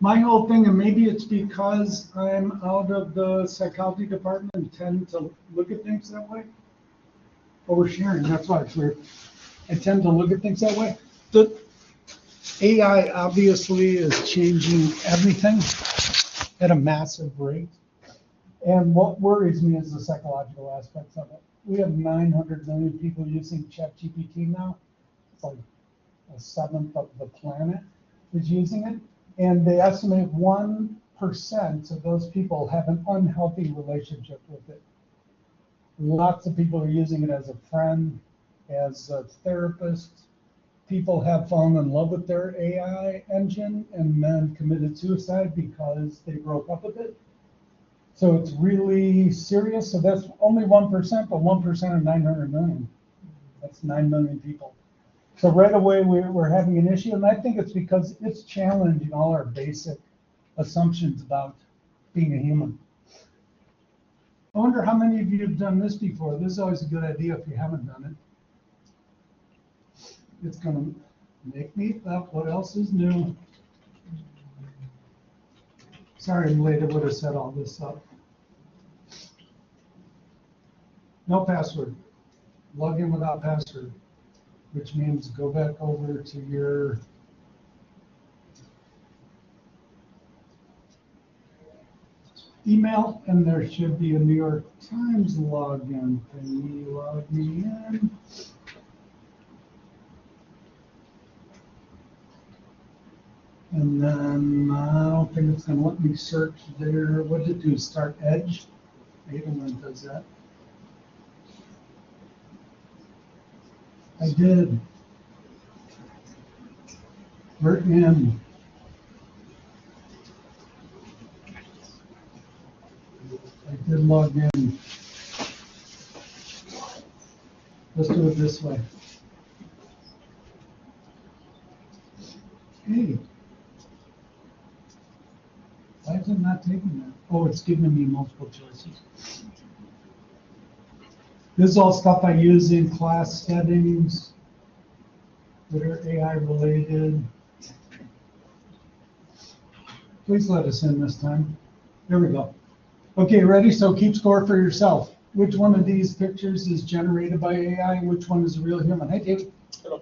My whole thing, and maybe it's because I'm out of the psychology department and tend to look at things that way. Oversharing, that's why it's weird. I tend to look at things that way. The AI obviously is changing everything at a massive rate. And what worries me is the psychological aspects of it. We have 900 million people using ChatGPT now. It's like a seventh of the planet is using it. And they estimate 1% of those people have an unhealthy relationship with it. Lots of people are using it as a friend, as a therapist. People have fallen in love with their AI engine and then committed suicide because they broke up with it. So it's really serious. So that's only 1%, but 1% of 900 million. That's 9 million people. So right away we're having an issue, and I think it's because it's challenging all our basic assumptions about being a human. I wonder how many of you have done this before. This is always a good idea if you haven't done it. It's going to make me up. What else is new? Sorry, I'm late. I would have set all this up. No password. Log in without password, which means go back over to your email, and there should be a New York Times login. Can you log me in? And then I don't think it's going to let me search there. What did it do? Start Edge? I hate when it does that. I did. We're in. I did log in. Let's do it this way. Hey. Why is it not taking that? Oh, it's giving me multiple choices. This is all stuff I use in class settings that are AI related. Please let us in this time. There we go. Okay, ready? So keep score for yourself. Which one of these pictures is generated by AI and which one is a real human? Hey, David. Hello.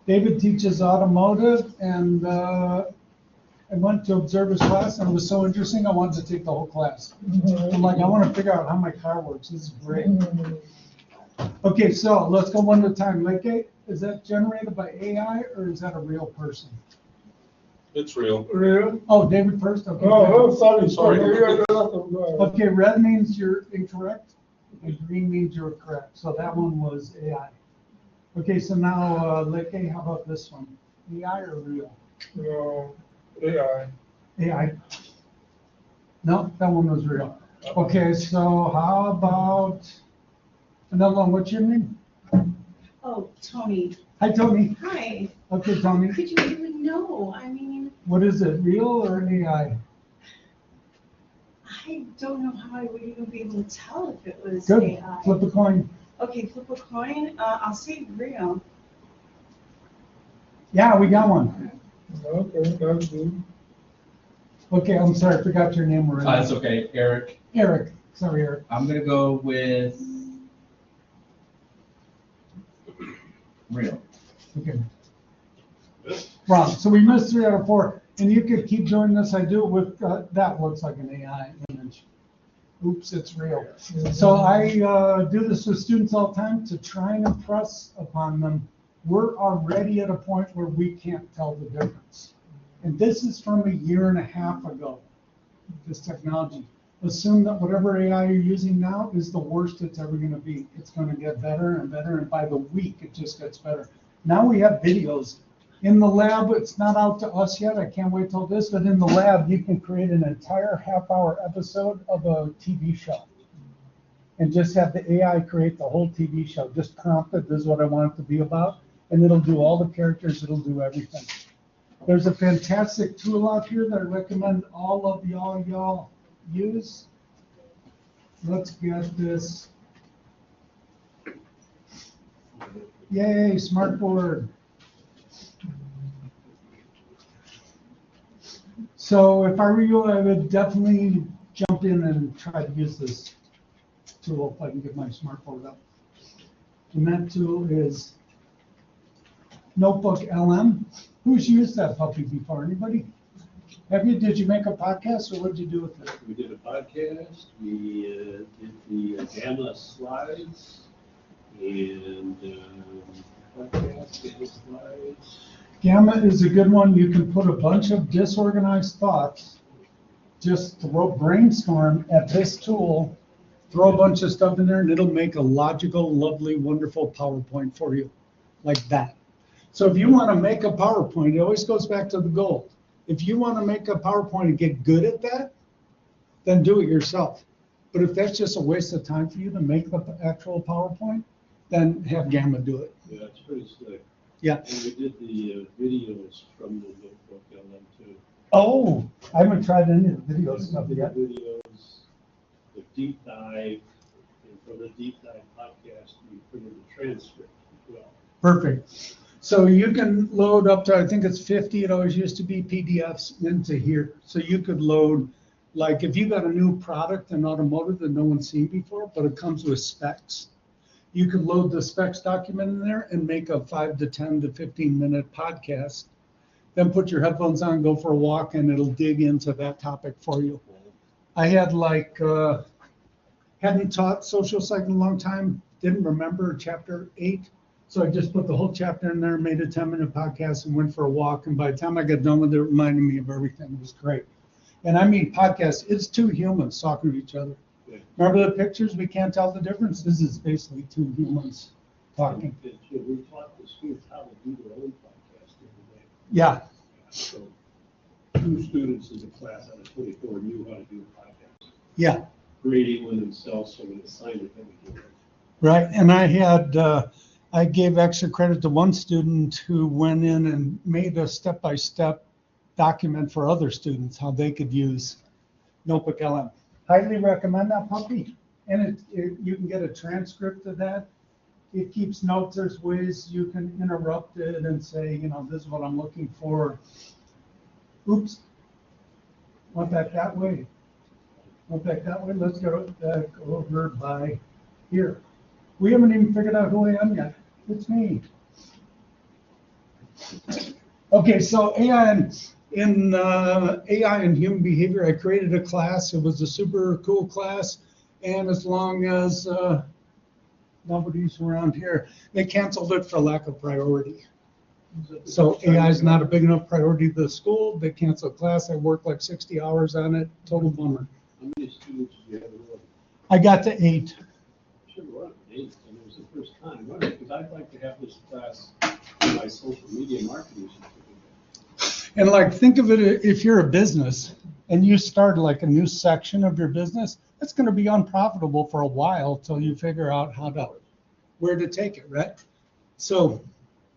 David teaches automotive, and I went to observe his class, and it was so interesting, I wanted to take the whole class. I'm like, I want to figure out how my car works. This is great. Okay, so let's go one at a time. Leke, is that generated by AI, or is that a real person? It's real. Real? Oh, David first? Okay. Oh, sorry. Sorry. Okay, red means you're incorrect, and green means you're correct. So that one was AI. Okay, so now, Leke, how about this one? AI or real? No, AI. AI. No, that one was real. Okay, so how about another one? What's your name? Oh, Tony. Hi, Tony. Hi. Okay, Tony. Could you even know? I mean, What is it, real or AI? I don't know how I would even be able to tell if it was Good. AI. Flip a coin. Okay, flip a coin. I'll say real. Yeah, we got one. Okay, that's good. Okay, I'm sorry, I forgot your name already. That's okay, Eric. Eric. Sorry, Eric. I'm gonna go with real. Okay. Wrong. So we missed 3 out of 4. And you could keep doing this. I do it with, that looks like an AI image. Oops, it's real. So I do this with students all the time to try and impress upon them. We're already at a point where we can't tell the difference. And this is from 1.5 years ago, this technology. Assume that whatever AI you're using now is the worst it's ever going to be. It's going to get better and better, and by the week, it just gets better. Now we have videos. In the lab, it's not out to us yet. I can't wait till this, but in the lab, you can create an entire half-hour episode of a TV show and just have the AI create the whole TV show. Just prompt it, this is what I want it to be about, and it'll do all the characters, it'll do everything. There's a fantastic tool out here that I recommend all of y'all use. Let's get this. Yay, smartboard. So if I were you, I would definitely jump in and try to use this tool if I can get my smartphone up. And that tool is Notebook LM. Who's used that puppy before? Anybody? Have you? Did you make a podcast or what'd you do with it? We did a podcast, we did the gamma slides, and podcast, gamma slides. Gamma is a good one. You can put a bunch of disorganized thoughts, just brainstorm at this tool, throw a bunch of stuff in there, and it'll make a logical, lovely, wonderful PowerPoint for you, like that. So if you want to make a PowerPoint, it always goes back to the goal. If you want to make a PowerPoint and get good at that, then do it yourself. But if that's just a waste of time for you to make the actual PowerPoint, then have Gamma do it. Yeah, it's pretty slick. Yeah. And we did the videos from the notebook LM too. Oh, I haven't tried any of the video stuff The yet. videos, the deep dive, and from the deep dive podcast, we printed the transcript as well. Perfect. So you can load up to, I think it's 50, it always used to be PDFs into here. So you could load, like if you got a new product in automotive that no one's seen before, but it comes with specs, you could load the specs document in there and make a 5 to 10 to 15 minute podcast. Then put your headphones on, go for a walk, and it'll dig into that topic for you. I had hadn't taught social psych in a long time, didn't remember chapter 8. So I just put the whole chapter in there, made a 10-minute podcast and went for a walk. And by the time I got done with it, it reminded me of everything. It was great. And I mean, podcast, it's two humans talking to each other. Yeah. Remember the pictures? We can't tell the difference. This is basically two humans talking. We taught the students how to do their own podcast every day. Yeah, So 2 students in the class out of 24 knew how to do a podcast. yeah, Grading one themselves, so an assignment that we did. right. And I gave extra credit to one student who went in and made a step-by-step document for other students, how they could use Notebook LM. Highly recommend that puppy. And you can get a transcript of that. It keeps notes. There's ways you can interrupt it and say, this is what I'm looking for. Oops. Went back that way. Went back that way. Let's go back over by here. We haven't even figured out who I am yet. It's me. Okay, so AI and human behavior, I created a class. It was a super cool class. And as long as nobody's around here, they canceled it for lack of priority. So AI is not a big enough priority to the school. They canceled class. I worked like 60 hours on it. Total bummer. How many students did you have enrolled? I got to 8. Should run 8, and it was the first time running, because I'd like to have this class in my social media marketing certificate. And like, think of it, if you're a business and you start like a new section of your business, it's going to be unprofitable for a while till you figure out where to take it, right? So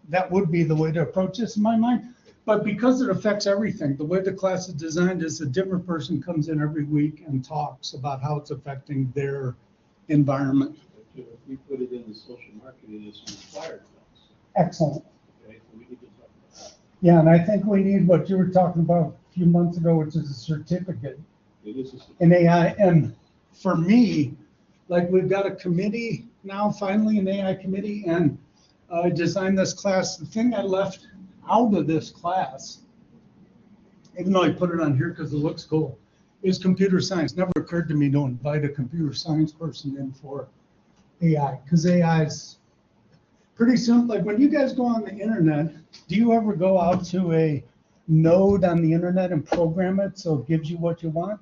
that would be the way to approach this in my mind. But because it affects everything, the way the class is designed is a different person comes in every week and talks about how it's affecting their environment. But, if we put it in the social marketing as a required class, Excellent. okay, so we need to talk about that. Yeah, and I think we need what you were talking about a few months ago, which is a certificate It is in AI. And for me, like we've got a committee now, finally an AI committee, and I designed this class. The thing I left out of this class, even though I put it on here because it looks cool, is computer science. Never occurred to me to invite a computer science person in for AI, because AI is pretty simple. Like when you guys go on the internet, do you ever go out to a node on the internet and program it so it gives you what you want?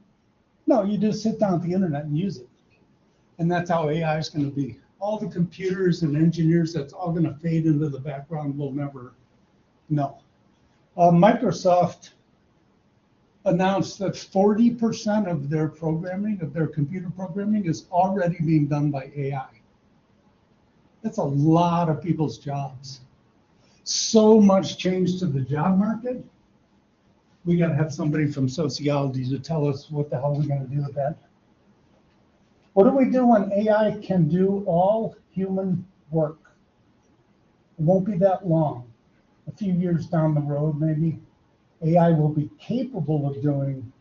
No, you just sit down at the internet and use it. And that's how AI is going to be. All the computers and engineers, that's all going to fade into the background. We'll never know. Microsoft announced that 40% of their programming, of their computer programming, is already being done by AI. That's a lot of people's jobs. So much change to the job market. We got to have somebody from sociology to tell us what the hell we're going to do with that. What do we do when AI can do all human work? It won't be that long. A few years down the road, maybe, AI will be capable of doing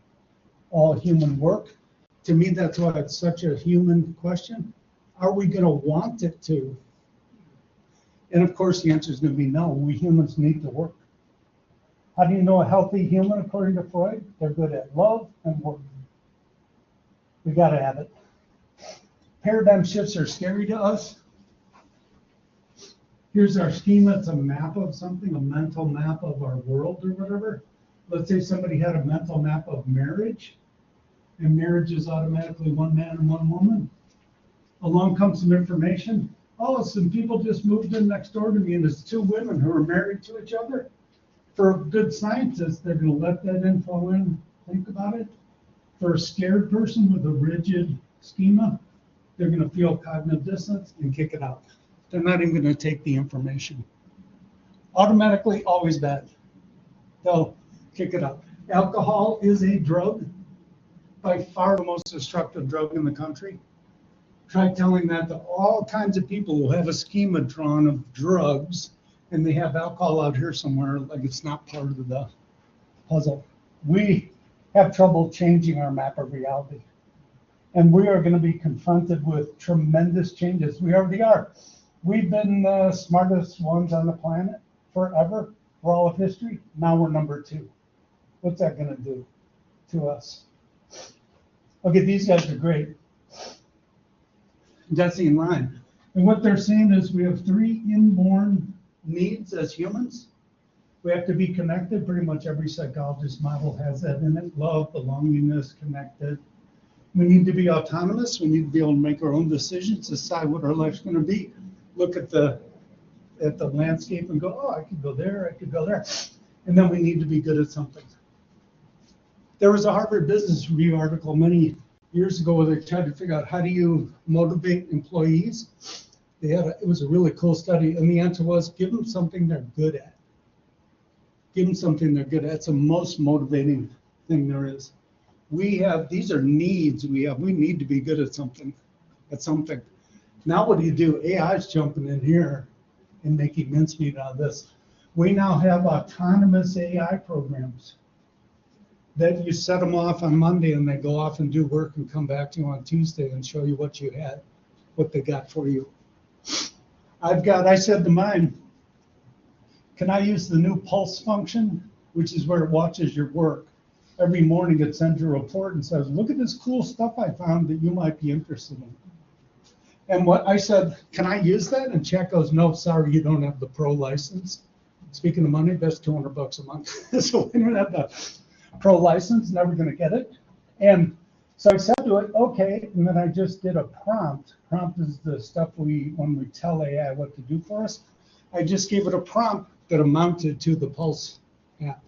all human work. To me, that's why it's such a human question. Are we going to want it to? And of course, the answer is going to be no. We humans need to work. How do you know a healthy human, according to Freud? They're good at love and work. We got to have it. Paradigm shifts are scary to us. Here's our schema. It's a map of something, a mental map of our world or whatever. Let's say somebody had a mental map of marriage, and marriage is automatically one man and one woman. Along comes some information. Oh, some people just moved in next door to me, and it's two women who are married to each other. For a good scientist, they're going to let that info in, think about it. For a scared person with a rigid schema, they're going to feel cognitive dissonance and kick it out. They're not even going to take the information. Automatically, always bad. They'll kick it out. Alcohol is a drug, by far the most destructive drug in the country. Try telling that to all kinds of people who have a schema drawn of drugs, and they have alcohol out here somewhere, like it's not part of the puzzle. We have trouble changing our map of reality. And we are going to be confronted with tremendous changes. We already are. We've been the smartest ones on the planet forever, for all of history. Now we're number 2. What's that going to do to us? Okay, these guys are great. Jesse and Ryan. And what they're saying is we have 3 inborn needs as humans. We have to be connected. Pretty much every psychologist model has that in it. Love, belongingness, connected. We need to be autonomous. We need to be able to make our own decisions, decide what our life's going to be. Look at the landscape and go, oh, I could go there, I could go there. And then we need to be good at something. There was a Harvard Business Review article many years ago where they tried to figure out how do you motivate employees. It was a really cool study, and the answer was give them something they're good at. Give them something they're good at. It's the most motivating thing there is. These are needs we have. We need to be good at something. Now what do you do? AI is jumping in here and making mincemeat out of this. We now have autonomous AI programs that you set them off on Monday and they go off and do work and come back to you on Tuesday and show you what you had, what they got for you. I said to mine, can I use the new pulse function, which is where it watches your work? Every morning it sends you a report and says, look at this cool stuff I found that you might be interested in. And what I said, can I use that? And chat goes, no, sorry, you don't have the pro license. Speaking of money, that's $200 a month. So we don't have the pro license, never going to get it. And so I said to it, okay, and then I just did a prompt. Prompt is the stuff when we tell AI what to do for us. I just gave it a prompt that amounted to the Pulse app.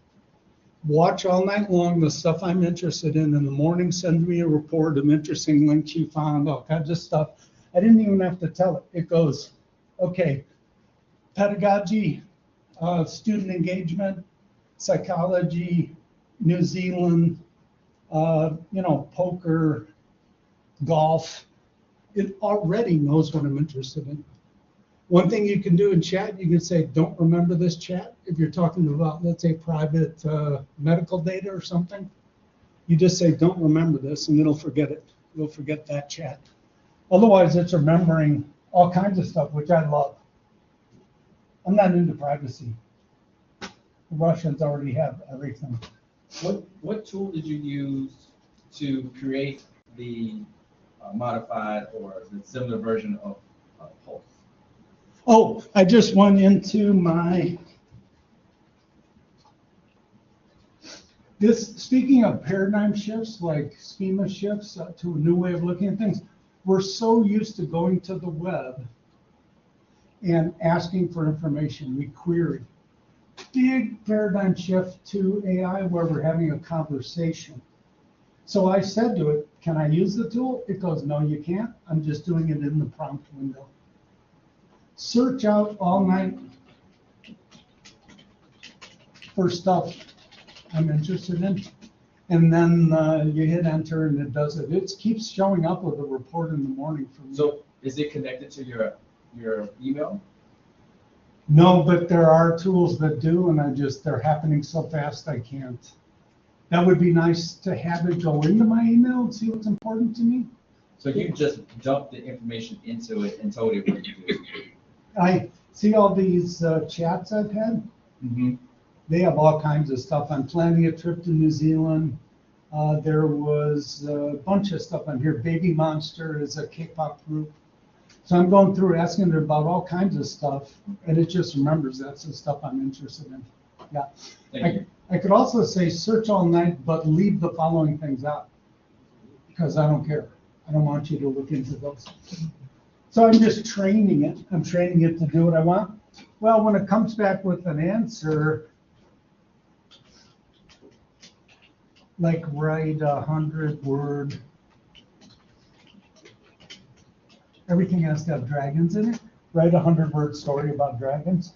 Watch all night long the stuff I'm interested in the morning, send me a report of interesting links you found, all kinds of stuff. I didn't even have to tell it. It goes, okay, pedagogy, student engagement, psychology, New Zealand, poker, golf. It already knows what I'm interested in. One thing you can do in chat, you can say, don't remember this chat. If you're talking about, let's say, private medical data or something, you just say, don't remember this, and it'll forget it. It'll forget that chat. Otherwise, it's remembering all kinds of stuff, which I love. I'm not into privacy. The Russians already have everything. What tool did you use to create the modified or the similar version of Pulse? Oh, I just went into speaking of paradigm shifts, like schema shifts to a new way of looking at things, we're so used to going to the web and asking for information. We query. Big paradigm shift to AI where we're having a conversation. So I said to it, can I use the tool? It goes, no, you can't. I'm just doing it in the prompt window. Search out all night for stuff I'm interested in. And then you hit enter and it does it. It keeps showing up with a report in the morning from me. So is it connected to your email? No, but there are tools that do, and they're happening so fast I can't. That would be nice to have it go into my email and see what's important to me. So you just dumped the information into it and told it what to do. I see all these chats I've had. Mm-hmm. They have all kinds of stuff. I'm planning a trip to New Zealand. There was a bunch of stuff on here. Baby Monster is a K-pop group. So I'm going through asking her about all kinds of stuff, and it just remembers that's the stuff I'm interested in. Yeah. Thank you. I could also say search all night, but leave the following things out, because I don't care. I don't want you to look into those. So I'm just training it. I'm training it to do what I want. Well, when it comes back with an answer, like write 100-word, everything has to have dragons in it. Write 100-word story about dragons.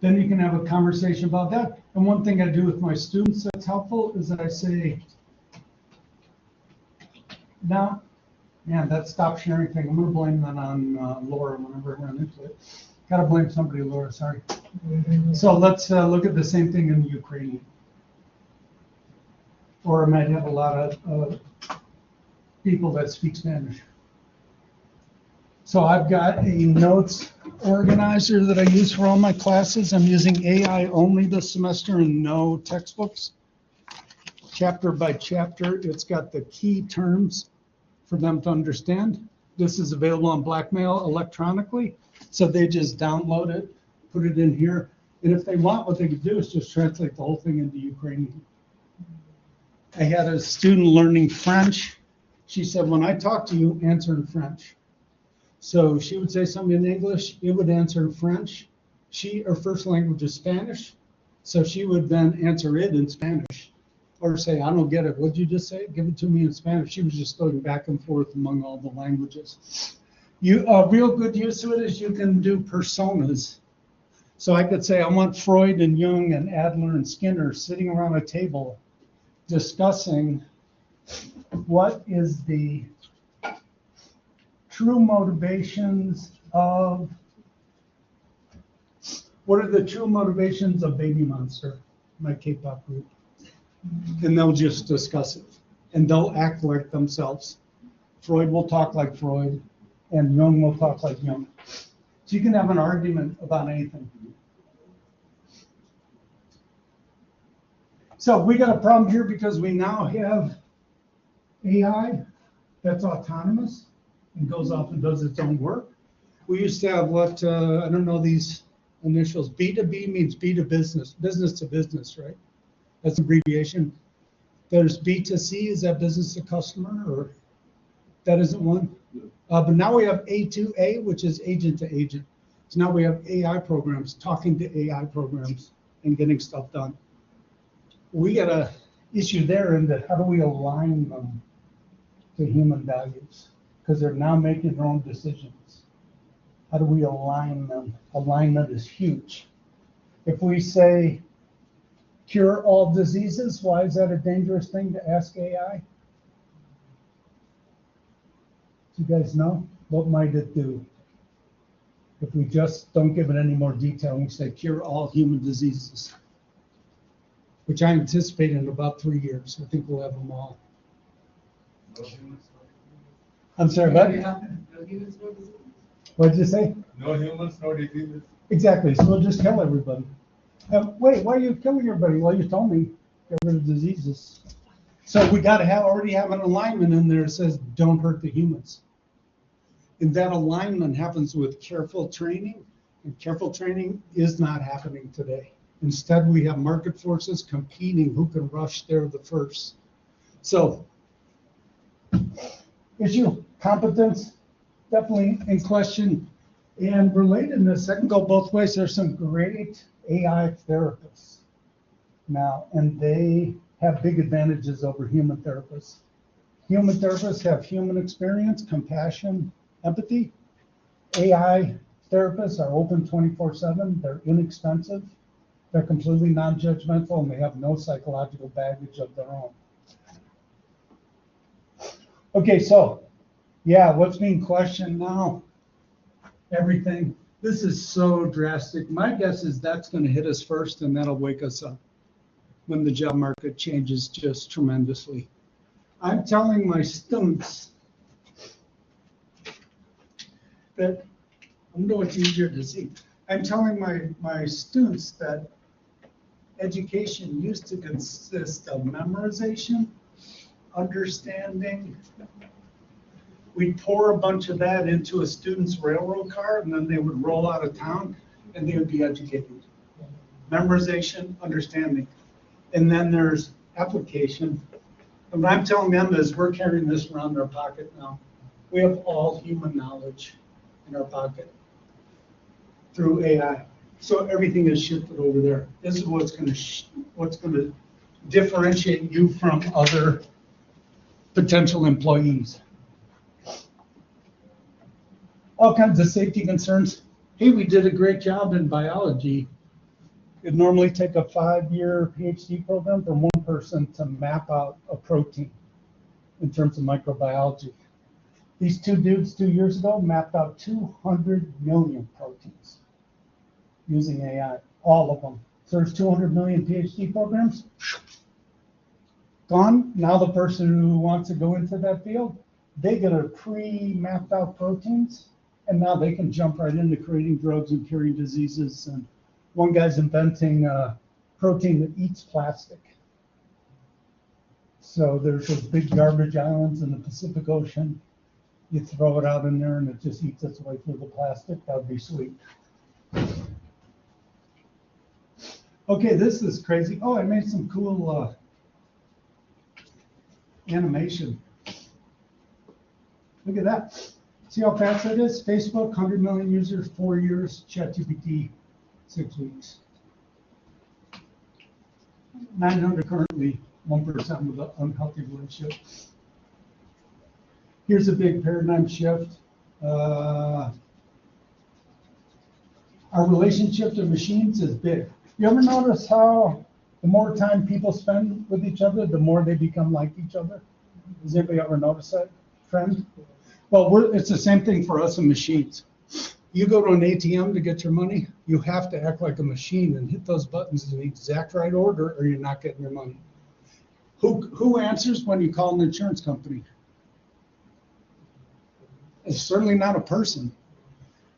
Then you can have a conversation about that. And one thing I do with my students that's helpful is that I say, now, man, that stop sharing thing, I'm going to blame that on Laura whenever I run into it. Got to blame somebody, Laura, sorry. So let's look at the same thing in Ukrainian. Or I might have a lot of people that speak Spanish. So I've got a notes organizer that I use for all my classes. I'm using AI only this semester and no textbooks. Chapter by chapter, it's got the key terms for them to understand. This is available on Blackmail electronically. So they just download it, put it in here. And if they want, what they could do is just translate the whole thing into Ukrainian. I had a student learning French. She said, when I talk to you, answer in French. So she would say something in English, it would answer in French. Her first language is Spanish, so she would then answer it in Spanish. Or say, I don't get it, what'd you just say? Give it to me in Spanish. She was just going back and forth among all the languages. A real good use of it is you can do personas. So I could say, I want Freud and Jung and Adler and Skinner sitting around a table discussing what is the true motivations of, what are the true motivations of Baby Monster, my K-pop group? And they'll just discuss it. And they'll act like themselves. Freud will talk like Freud, and Jung will talk like Jung. So you can have an argument about anything. So we got a problem here because we now have AI that's autonomous and goes off and does its own work. We used to have what, I don't know these initials, B2B means B to business, business to business, right? That's an abbreviation. There's B2C, is that business to customer, or that isn't one? But now we have A2A, which is agent to agent. So now we have AI programs talking to AI programs and getting stuff done. We got a issue there in that how do we align them to human values? Because they're now making their own decisions. How do we align them? Alignment is huge. If we say cure all diseases, why is that a dangerous thing to ask AI? Do you guys know? What might it do? If we just don't give it any more detail and we say cure all human diseases, which I anticipate in about 3 years. I think we'll have them all. I'm sorry, what? What did you say? No humans, no diseases. Exactly, so we'll just kill everybody. Wait, why are you killing everybody? Well, you told me get rid of diseases. So we got to already have an alignment in there that says don't hurt the humans. And that alignment happens with careful training, and careful training is not happening today. Instead, we have market forces competing who can rush there the first. So, issue, competence, definitely in question. And relatedness, that can go both ways. There's some great AI therapists now, and they have big advantages over human therapists. Human therapists have human experience, compassion, empathy. AI therapists are open 24/7. They're inexpensive. They're completely non-judgmental, and they have no psychological baggage of their own. Okay, so Yeah, what's being questioned now? Everything. This is so drastic. My guess is that's going to hit us first, and that'll wake us up when the job market changes just tremendously. I'm telling my students that, I know it's easier to see. I'm telling my students that education used to consist of memorization, understanding. We'd pour a bunch of that into a student's railroad car, and then they would roll out of town, and they would be educated. Memorization, understanding. And then there's application. And what I'm telling them is we're carrying this around in our pocket now. We have all human knowledge in our pocket through AI. So everything is shifted over there. This is what's going to differentiate you from other potential employees. All kinds of safety concerns. Hey, we did a great job in biology. It'd normally take a 5-year PhD program for one person to map out a protein in terms of microbiology. These two dudes 2 years ago mapped out 200 million proteins using AI, all of them. So there's 200 million PhD programs. Gone. Now the person who wants to go into that field, they get a pre-mapped out proteins, and now they can jump right into creating drugs and curing diseases. And one guy's inventing a protein that eats plastic. So there's those big garbage islands in the Pacific Ocean. You throw it out in there and it just eats its way through the plastic. That would be sweet. Okay, this is crazy. Oh, I made some cool animation. Look at that. See how fast that is? Facebook, 100 million users, 4 years. ChatGPT, 6 weeks. 900 currently, 1% with an unhealthy relationship. Here's a big paradigm shift. Our relationship to machines is big. You ever notice how the more time people spend with each other, the more they become like each other? Has anybody ever noticed that trend? Well, it's the same thing for us and machines. You go to an ATM to get your money, you have to act like a machine and hit those buttons in the exact right order, or you're not getting your money. Who answers when you call an insurance company? It's certainly not a person.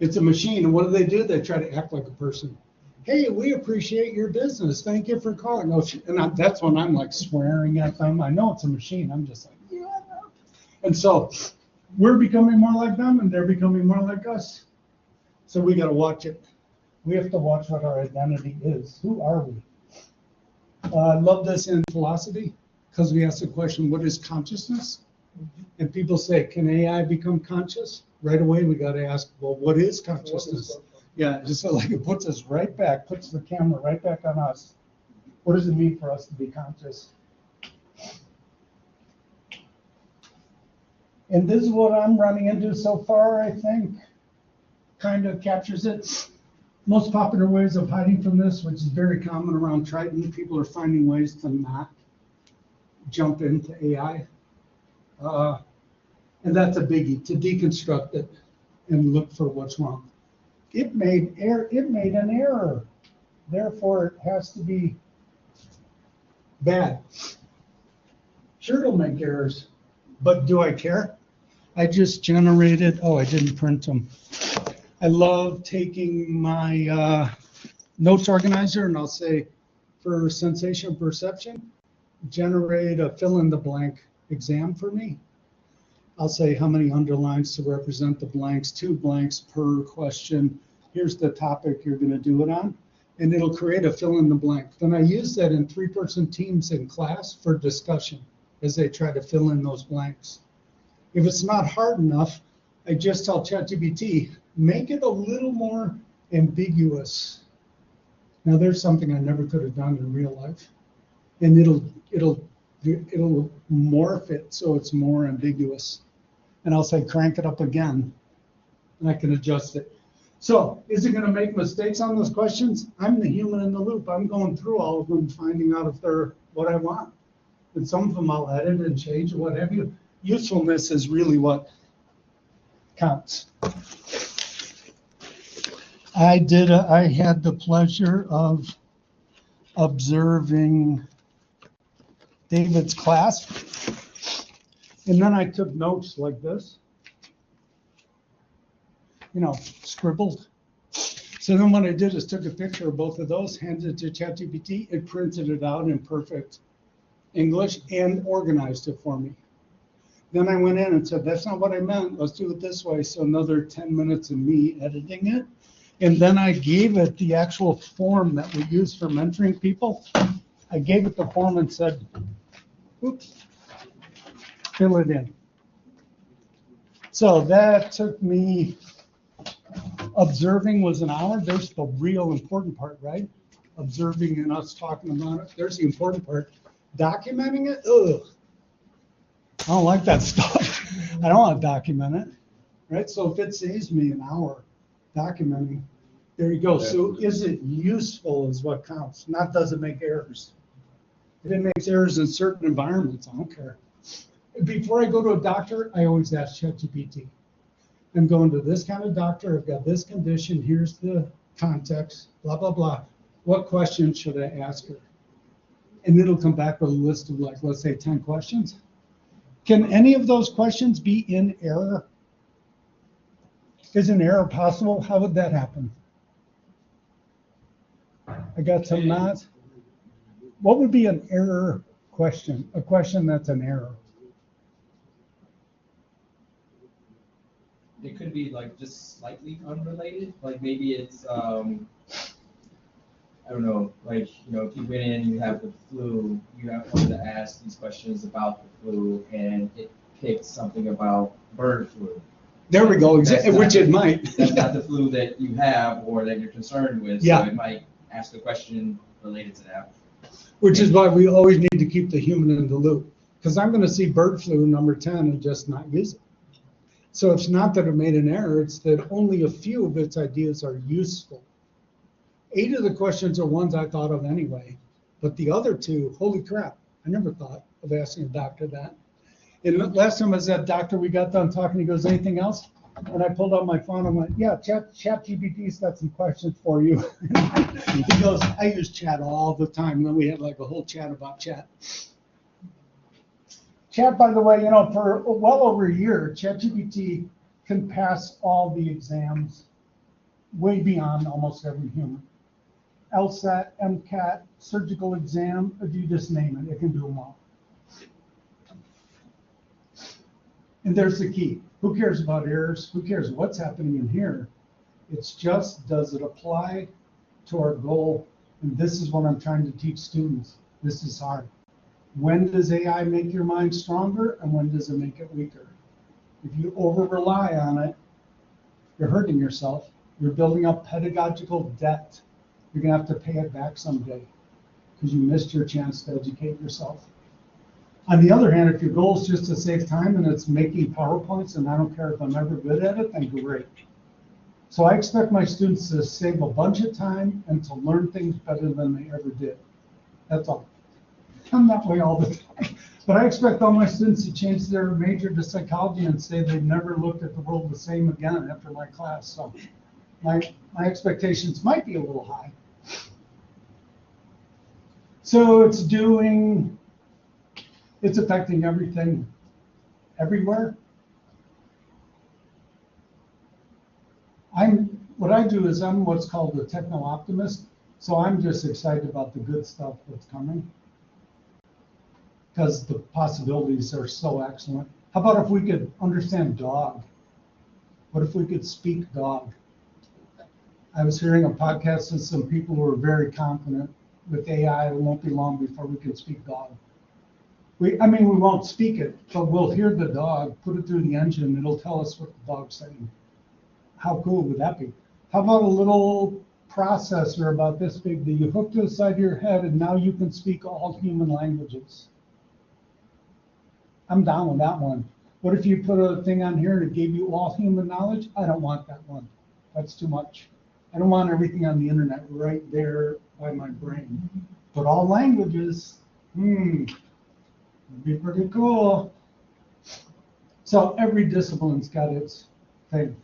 It's a machine. And what do? They try to act like a person. Hey, we appreciate your business. Thank you for calling. And that's when I'm like swearing at them. I know it's a machine. I'm just like, yeah. And so we're becoming more like them, and they're becoming more like us. So we got to watch it. We have to watch what our identity is. Who are we? I love this in philosophy because we ask the question, what is consciousness? And people say, can AI become conscious? Right away, we got to ask, well, what is consciousness? Yeah, just like it puts us right back, puts the camera right back on us. What does it mean for us to be conscious? And this is what I'm running into so far, I think, kind of captures it. Most popular ways of hiding from this, which is very common around Triton, people are finding ways to not jump into AI. And that's a biggie, to deconstruct it and look for what's wrong. It made an error. Therefore, it has to be bad. Sure, it'll make errors, but do I care? I just generated, oh, I didn't print them. I love taking my notes organizer and I'll say, for sensation perception, generate a fill-in-the-blank exam for me. I'll say how many underlines to represent the blanks, 2 blanks per question. Here's the topic you're going to do it on, and it'll create a fill-in-the-blank. Then I use that in 3-person teams in class for discussion as they try to fill in those blanks. If it's not hard enough, I just tell ChatGPT, make it a little more ambiguous. Now there's something I never could have done in real life, and it'll morph it so it's more ambiguous. And I'll say crank it up again, and I can adjust it. So is it going to make mistakes on those questions? I'm the human in the loop. I'm going through all of them, finding out if they're what I want. And some of them I'll edit and change or what have you. Usefulness is really what counts. I had the pleasure of observing David's class. And then I took notes like this, scribbled. So then what I did is took a picture of both of those, handed it to ChatGPT, it printed it out in perfect English and organized it for me. Then I went in and said, that's not what I meant, let's do it this way. So another 10 minutes of me editing it. And then I gave it the actual form that we use for mentoring people. I gave it the form and said, oops, fill it in. So that took me, observing was an hour. There's the real important part, right? Observing and us talking about it. There's the important part. Documenting it, ugh. I don't like that stuff. I don't want to document it, right? So if it saves me an hour documenting, there you go. So is it useful is what counts, not does it make errors. If it makes errors in certain environments, I don't care. Before I go to a doctor, I always ask ChatGPT. I'm going to this kind of doctor, I've got this condition, here's the context, blah, blah, blah. What questions should I ask her? And it'll come back with a list of, like, let's say 10 questions. Can any of those questions be in error? Is an error possible? How would that happen? I got some nods. What would be an error question? A question that's an error. It could be like just slightly unrelated, like maybe it's, I don't know, like, if you went in, you have the flu, you have wanted to ask these questions about the flu, and it picked something about bird flu. There we go, which it might. That's not the flu that you have or that you're concerned with, Yeah. so it might ask a question related to that. Which is why we always need to keep the human in the loop. Because I'm going to see bird flu number 10 and just not use it. So it's not that it made an error, it's that only a few of its ideas are useful. 8 of the questions are ones I thought of anyway, but the other 2, holy crap, I never thought of asking a doctor that. And last time I was at doctor, we got done talking, he goes, anything else? And I pulled out my phone and went, yeah, ChatGPT's got some questions for you. He goes, I use chat all the time. And then we had like a whole chat about chat. Chat, by the way, for well over a year, ChatGPT can pass all the exams way beyond almost every human. LSAT, MCAT, surgical exam, if you just name it can do them all. And there's the key. Who cares about errors? Who cares what's happening in here? It's just, does it apply to our goal? And this is what I'm trying to teach students. This is hard. When does AI make your mind stronger and when does it make it weaker? If you over-rely on it, you're hurting yourself. You're building up pedagogical debt. You're going to have to pay it back someday because you missed your chance to educate yourself. On the other hand, if your goal is just to save time and it's making PowerPoints and I don't care if I'm ever good at it, then great. So I expect my students to save a bunch of time and to learn things better than they ever did. That's all. I'm that way all the time. But I expect all my students to change their major to psychology and say they've never looked at the world the same again after my class. So my expectations might be a little high. So it's affecting everything, everywhere. What I do is I'm what's called a techno-optimist. So I'm just excited about the good stuff that's coming because the possibilities are so excellent. How about if we could understand dog? What if we could speak dog? I was hearing a podcast with some people who are very confident with AI. It won't be long before we can speak dog. We won't speak it, but we'll hear the dog, put it through the engine, it'll tell us what the dog's saying. How cool would that be? How about a little processor about this big that you hook to the side of your head and now you can speak all human languages? I'm down with that one. What if you put a thing on here and it gave you all human knowledge? I don't want that one. That's too much. I don't want everything on the internet right there by my brain. But all languages, it'd be pretty cool. So every discipline's got its thing.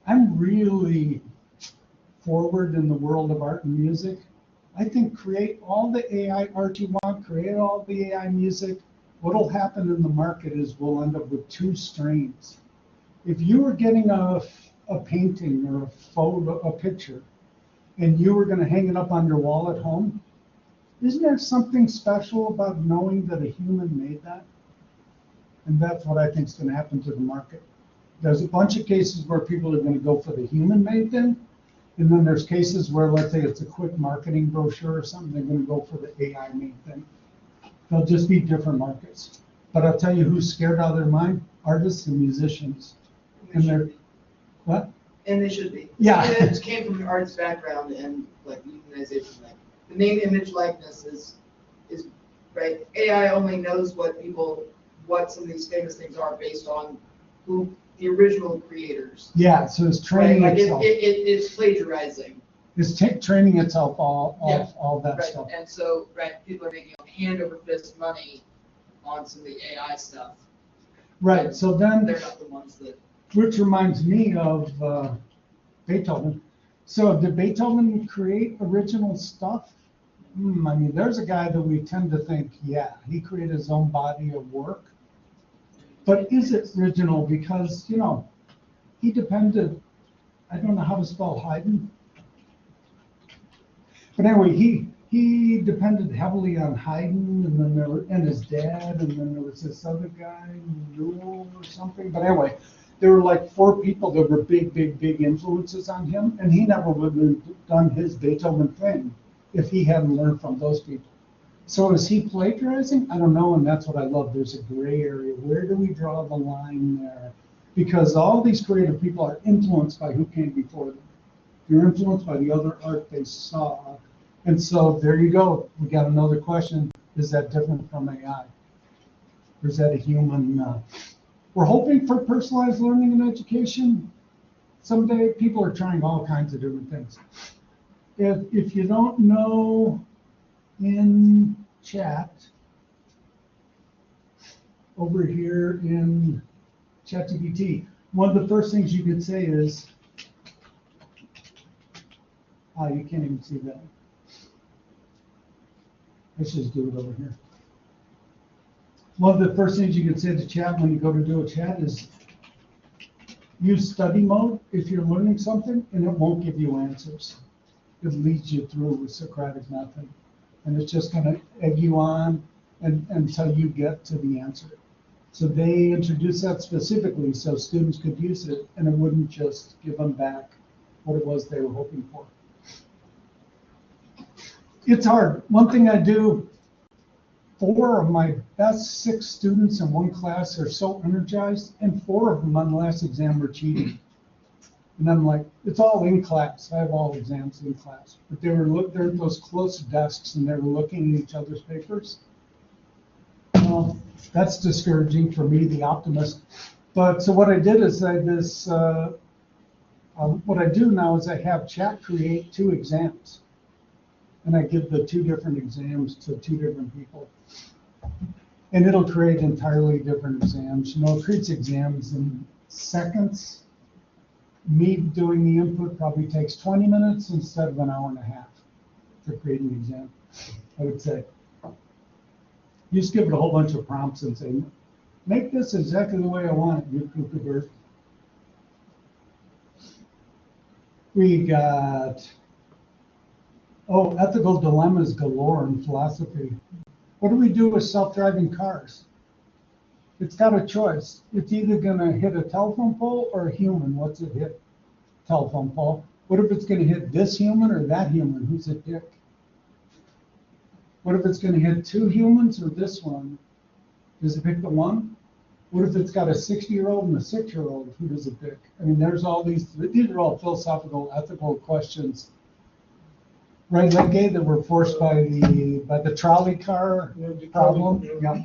I'm really forward in the world of art and music. I think create all the AI art you want, create all the AI music. What'll happen in the market is we'll end up with two strains. If you were getting a painting or a photo, a picture, and you were going to hang it up on your wall at home, isn't there something special about knowing that a human made that? And that's what I think is going to happen to the market. There's a bunch of cases where people are going to go for the human-made thing, and then there's cases where, let's say it's a quick marketing brochure or something, they're going to go for the AI-made thing. They'll just be different markets. But I'll tell you who's scared out of their mind: artists and musicians. And they're, what? And they should be. Yeah. And it came from an arts background and like humanization, like the name, image, likeness is right. AI only knows what some of these famous things are based on who the original creators. Yeah, so it's Right, training like itself. it's plagiarizing. It's training itself all Yeah, that Right, stuff. and so, right, people are making hand over fist money on some of the AI stuff. Right, so then, They're not the ones that. which reminds me of Beethoven. So did Beethoven create original stuff? I mean, there's a guy that we tend to think, yeah, he created his own body of work. But is it original? Because, he depended, I don't know how to spell Haydn. But anyway, he depended heavily on Haydn, and then and his dad, and then there was this other guy, Newell or something. But anyway, there were like four people that were big influences on him, and he never would have done his Beethoven thing if he hadn't learned from those people. So is he plagiarizing? I don't know, and that's what I love. There's a gray area. Where do we draw the line there? Because all these creative people are influenced by who came before them. They're influenced by the other art they saw. And so there you go. We got another question. Is that different from AI? Or is that a human? We're hoping for personalized learning and education. Someday people are trying all kinds of different things. If you don't know, in chat, over here in ChatGPT, one of the first things you could say is, you can't even see that. Let's just do it over here. One of the first things you can say to chat when you go to do a chat is use study mode if you're learning something, and it won't give you answers. It leads you through with Socratic method. And it's just going to egg you on until you get to the answer. So they introduced that specifically so students could use it, and it wouldn't just give them back what it was they were hoping for. It's hard. One thing I do, 4 of my best 6 students in one class are so energized, and 4 of them on the last exam were cheating. And I'm like, it's all in class. I have all exams in class. But they're at those close desks, and they were looking at each other's papers. Well, that's discouraging for me, the optimist. But so what I did is what I do now is I have chat create 2 exams. And I give the 2 different exams to 2 different people. And it'll create entirely different exams. It creates exams in seconds. Me doing the input probably takes 20 minutes instead of an hour and a half to create an exam, I would say. You just give it a whole bunch of prompts and say, make this exactly the way I want it, you cuckoo bird. We got, ethical dilemmas galore in philosophy. What do we do with self-driving cars? It's got a choice. It's either going to hit a telephone pole or a human. What's it hit? Telephone pole. What if it's going to hit this human or that human? Who's it pick? What if it's going to hit 2 humans or this one? Does it pick the one? What if it's got a 60-year-old and a 6-year-old? Who does it pick? I mean, there's all these are all philosophical, ethical questions. Right, Legay, that were forced by the trolley car problem? Yeah.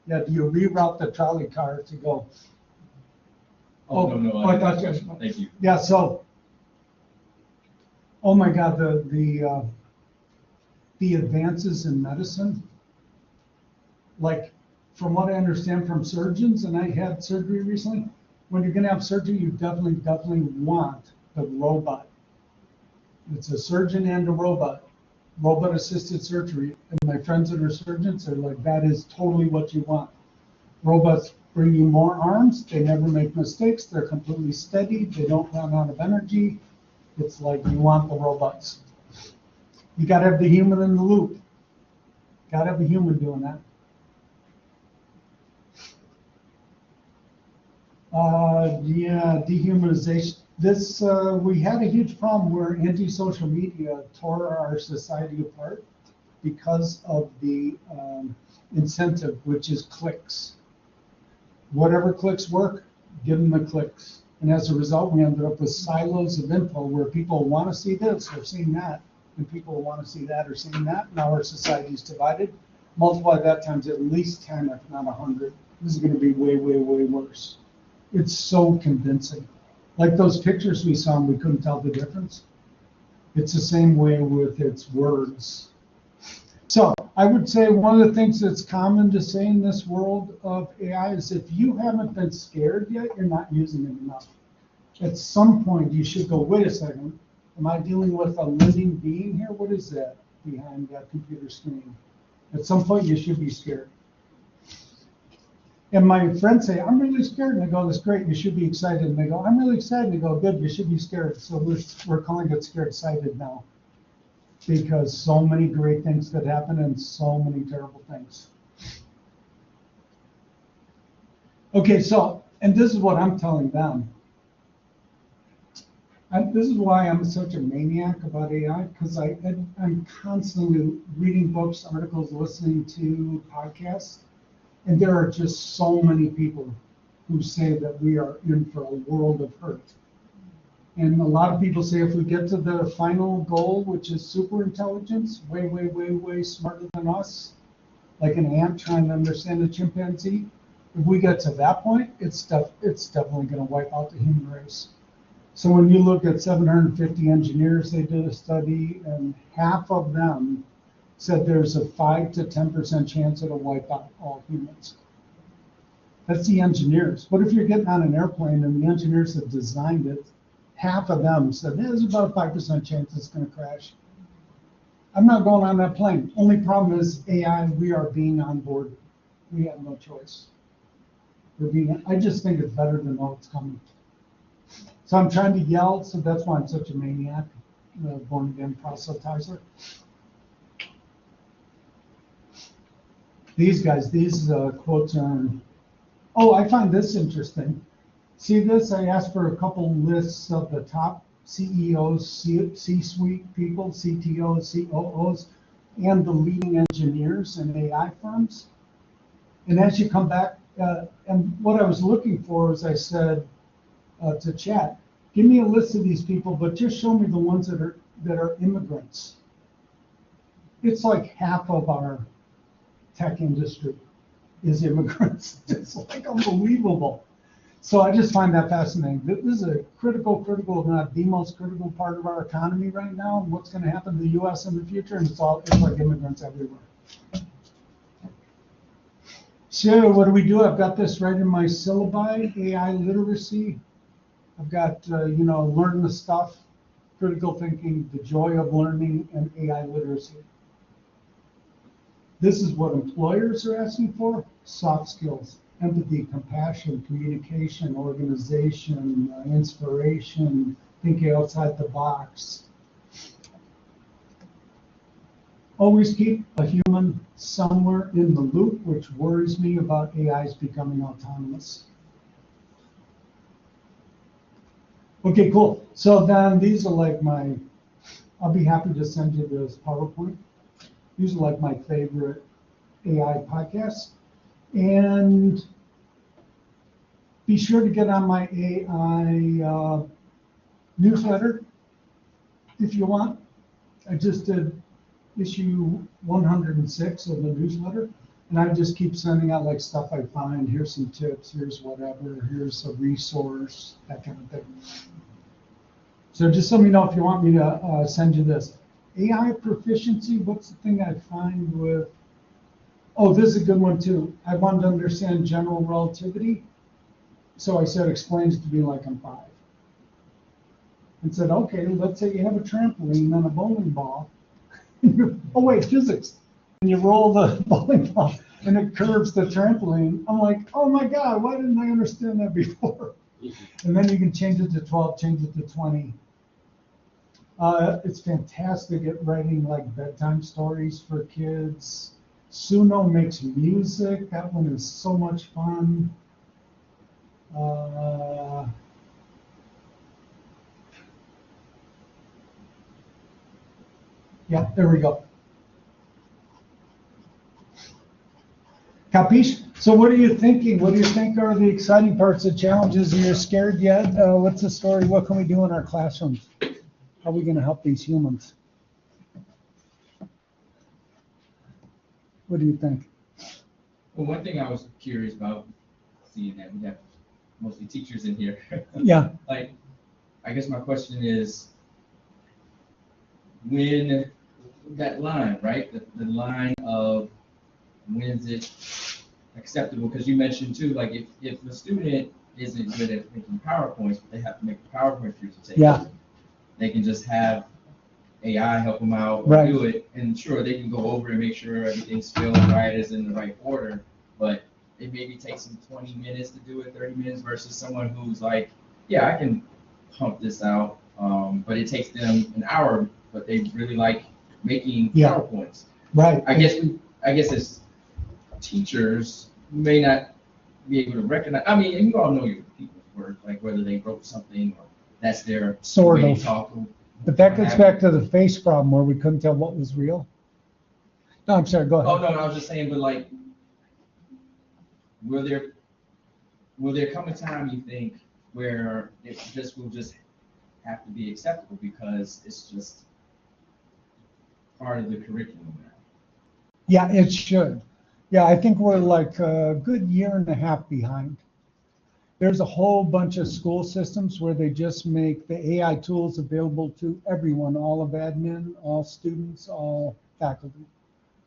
Yeah, do you reroute the trolley car to go? No, I thought you. Thank you. Yeah, so, oh my God, the advances in medicine, like from what I understand from surgeons, and I had surgery recently, when you're gonna have surgery, you definitely want the robot. It's a surgeon and a robot assisted surgery. And my friends that are surgeons are like, that is totally what you want. Robots bring you more arms, they never make mistakes, they're completely steady, they don't run out of energy. It's like you want the robots. You gotta have the human in the loop. Gotta have a human doing that. Yeah, dehumanization. This, we had a huge problem where anti-social media tore our society apart because of the incentive, which is clicks. Whatever clicks work, give them the clicks. And as a result, we ended up with silos of info where people want to see this or seeing that, and people want to see that or seeing that. Now our society is divided. Multiply that times at least 10, if not 100. This is going to be way, way, way worse. It's so convincing. Like those pictures we saw, and we couldn't tell the difference. It's the same way with its words. So I would say one of the things that's common to say in this world of AI is if you haven't been scared yet, you're not using it enough. At some point, you should go, wait a second, am I dealing with a living being here? What is that behind that computer screen? At some point, you should be scared. And my friends say, I'm really scared. And I go, that's great. You should be excited. And they go, I'm really excited. And I go, good. You should be scared. So we're calling it scared sighted now, because so many great things could happen and so many terrible things. Okay, so, and this is what I'm telling them. This is why I'm such a maniac about AI, because I'm constantly reading books, articles, listening to podcasts. And there are just so many people who say that we are in for a world of hurt. And a lot of people say if we get to the final goal, which is super intelligence, way, way, way, way smarter than us, like an ant trying to understand a chimpanzee, if we get to that point, it's definitely going to wipe out the human race. So when you look at 750 engineers, they did a study, and half of them said there's a 5 to 10% chance it'll wipe out all humans. That's the engineers. But if you're getting on an airplane and the engineers that designed it, half of them said there's about a 5% chance it's going to crash. I'm not going on that plane. Only problem is AI, we are being on board. We have no choice. I just think it's better to know it's coming. So I'm trying to yell, so that's why I'm such a maniac, born again proselytizer. These guys, these quotes are, oh, I find this interesting. See this? I asked for a couple lists of the top CEOs, C-suite people, CTOs, COOs, and the leading engineers in AI firms. And as you come back, and what I was looking for is I said to chat, give me a list of these people, but just show me the ones that are immigrants. It's like half of our tech industry is immigrants. It's like unbelievable. So I just find that fascinating. This is a critical, if not the most critical part of our economy right now, and what's going to happen to the U.S. in the future, and it's like immigrants everywhere. So what do? I've got this right in my syllabi, AI literacy. I've got, learn the stuff, critical thinking, the joy of learning, and AI literacy. This is what employers are asking for: soft skills, empathy, compassion, communication, organization, inspiration, thinking outside the box. Always keep a human somewhere in the loop, which worries me about AIs becoming autonomous. Okay, cool. So then these are like I'll be happy to send you this PowerPoint. These are like my favorite AI podcasts. And be sure to get on my AI newsletter if you want. I just did issue 106 of the newsletter, and I just keep sending out like stuff I find. Here's some tips, here's whatever, here's a resource, that kind of thing. So just let me know if you want me to send you this. AI proficiency, what's the thing I find with, oh, this is a good one too. I wanted to understand general relativity. So I said, explain it to me like I'm 5. And said, okay, let's say you have a trampoline and a bowling ball. Oh wait, physics. And you roll the bowling ball and it curves the trampoline. I'm like, oh my God, why didn't I understand that before? And then you can change it to 12, change it to 20. It's fantastic at writing like bedtime stories for kids. Suno makes music. That one is so much fun. Yeah, there we go. Capiche? So what are you thinking? What do you think are the exciting parts, the challenges? Are you scared yet? What's the story? What can we do in our classrooms? How are we going to help these humans? What do you think? Well, one thing I was curious about, seeing that we have mostly teachers in here. Yeah. Like, I guess my question is, when that line, right? The line of when's it acceptable? Because you mentioned too, like if the student isn't good at making PowerPoints, but they have to make a PowerPoint presentation. Yeah. They can just have AI help them out or Right. do it, and sure they can go over and make sure everything's spelled right, is in the right order. But it maybe takes them 20 minutes to do it, 30 minutes versus someone who's like, yeah, I can pump this out, but it takes them an hour. But they really like making Yeah. PowerPoints. Right. I guess as teachers may not be able to recognize. I mean, and you all know your people's work, like whether they wrote something or that's their Sort way of. to talk. But that gets back to the face problem where we couldn't tell what was real. No, I'm sorry, go ahead. Oh, no, I was just saying, but like, will there come a time, you think, where it just will just have to be acceptable because it's just part of the curriculum now? Yeah, it should. Yeah, I think we're like a good year and a half behind. There's a whole bunch of school systems where they just make the AI tools available to everyone, all of admin, all students, all faculty.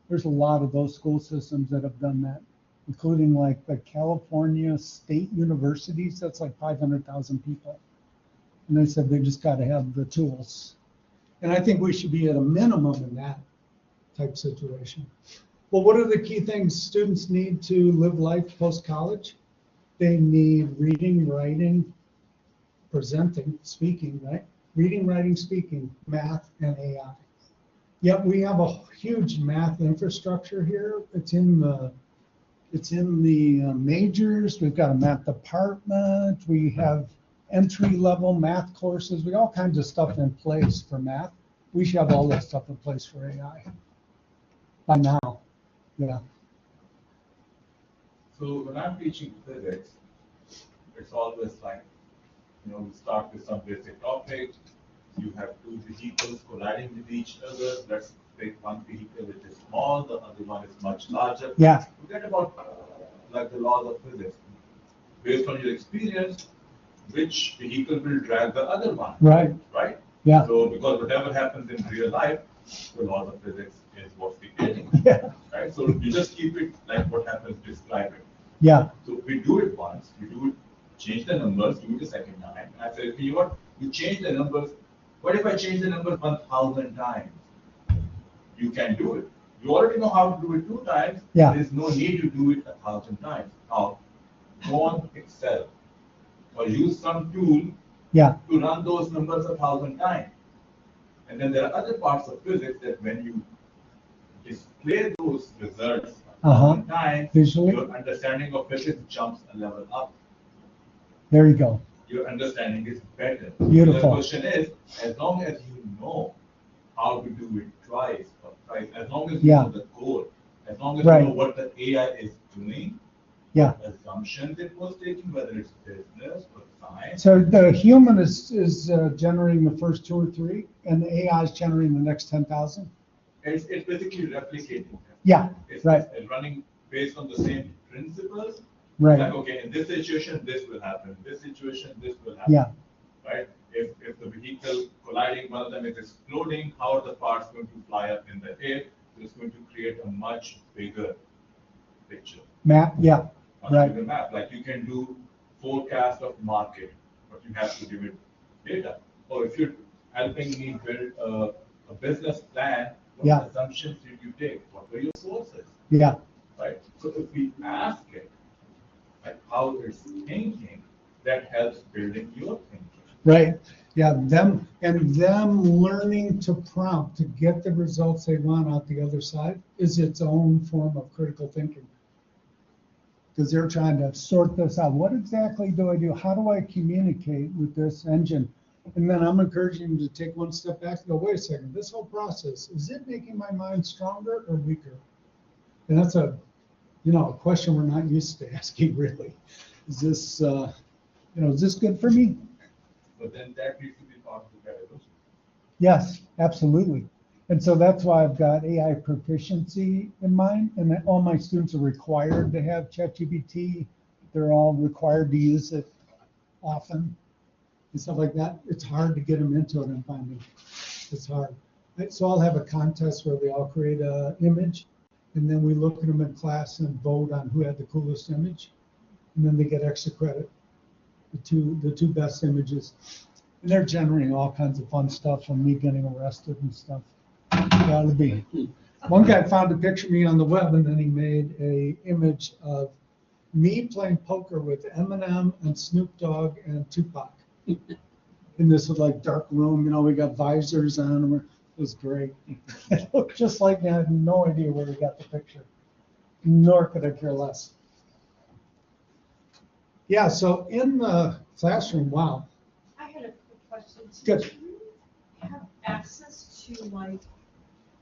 There's a lot of those school systems that have done that, including like the California State Universities. That's like 500,000 people. And they said they just got to have the tools. And I think we should be at a minimum in that type situation. Well, what are the key things students need to live life post-college? They need reading, writing, presenting, speaking, right? Reading, writing, speaking, math, and AI. Yet we have a huge math infrastructure here. It's in the majors. We've got a math department. We have entry-level math courses. We got all kinds of stuff in place for math. We should have all that stuff in place for AI by now. Yeah. So when I'm teaching physics, it's always like, we start with some basic topic. You have two vehicles colliding with each other. Let's take one vehicle which is small, the other one is much larger. Yeah. Forget about like the laws of physics. Based on your experience, which vehicle will drag the other one? Right. Right? Yeah. So because whatever happens in real life, the laws of physics is what's dictating. Yeah. Right? So you just keep it like what happens, describe it. Yeah. So we do it once, we do it, change the numbers, do it a second time. I said, you know what, you change the numbers. What if I change the numbers 1,000 times? You can do it. You already know how to do it 2 times. Yeah. There's no need to do it 1,000 times. Now, go on Excel or use some tool Yeah. to run those numbers 1,000 times. And then there are other parts of physics that when you display those results 1,000 times, Visually. your understanding of physics jumps a level up. There you go. Your understanding is better. Beautiful. The question is, as long as you know how to do it twice or thrice, as long as you Yeah. know the code, as long as Right. you know what the AI is doing, Yeah. what assumptions it was taking, whether it's business or science. So the human is generating the first 2 or 3, and the AI is generating the next 10,000. It's basically replicating. Yeah. It's Right. running based on the same principles. Right. Like, okay, in this situation, this will happen. In this situation, this will happen. Yeah. Right? If the vehicle colliding, one of them is exploding, how are the parts going to fly up in the air? So it's going to create a much bigger picture. Map. Yeah. Much Right. bigger map. Like you can do forecast of market, but you have to give it data. Or if you're helping me build a business plan, what Yeah. assumptions did you take? What were your sources? Yeah, Right? So if we ask it, like how it's thinking, that helps building your thinking. right. Yeah, them learning to prompt to get the results they want out the other side is its own form of critical thinking. Because they're trying to sort this out. What exactly do I do? How do I communicate with this engine? And then I'm encouraging them to take one step back and go, wait a second, this whole process, is it making my mind stronger or weaker? And that's a question we're not used to asking really. Is this, is this good for me? But then that needs to be part of the pedagogy. Yes, absolutely. And so that's why I've got AI proficiency in mind, and that all my students are required to have ChatGPT. They're all required to use it often and stuff like that. It's hard to get them into it, I'm finding. It's hard. So I'll have a contest where they all create an image, and then we look at them in class and vote on who had the coolest image, and then they get extra credit. The two best images. And they're generating all kinds of fun stuff from me getting arrested and stuff. Gotta be. One guy found a picture of me on the web, and then he made a image of me playing poker with Eminem and Snoop Dogg and Tupac. In this like dark room, we got visors on them. It was great. It looked just like me. I had no idea where he got the picture. Nor could I care less. Yeah, so in the classroom, wow. I had a quick question. Good. Do you have access to, like,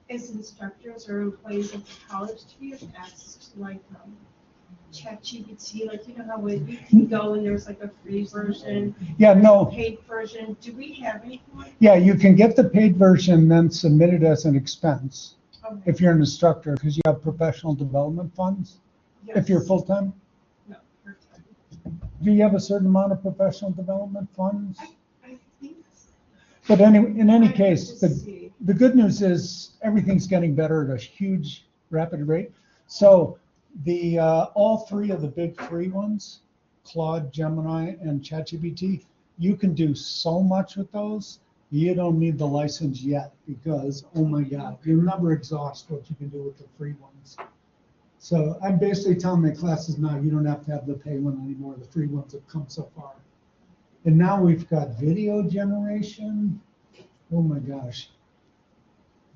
as instructors or employees of the college, do you have access to, like, ChatGPT? Like, you know how you can go and there's like a free version, Yeah, no. paid version. Do we have anything like Yeah, you can get the paid version, then submit it as an expense that? Okay. if you're an instructor, because you have professional development funds. If you're Yes. full-time, No, part-time. do you have a certain amount of professional development funds? I think so. But in any I case, have to see. the good news is everything's getting better at a huge, rapid rate. So all three of the big free ones, Claude, Gemini, and ChatGPT, you can do so much with those. You don't need the license yet because, oh my God, you'll never exhaust what you can do with the free ones. So I'm basically telling my classes now, you don't have to have the pay one anymore. The free ones have come so far. And now we've got video generation. Oh my gosh.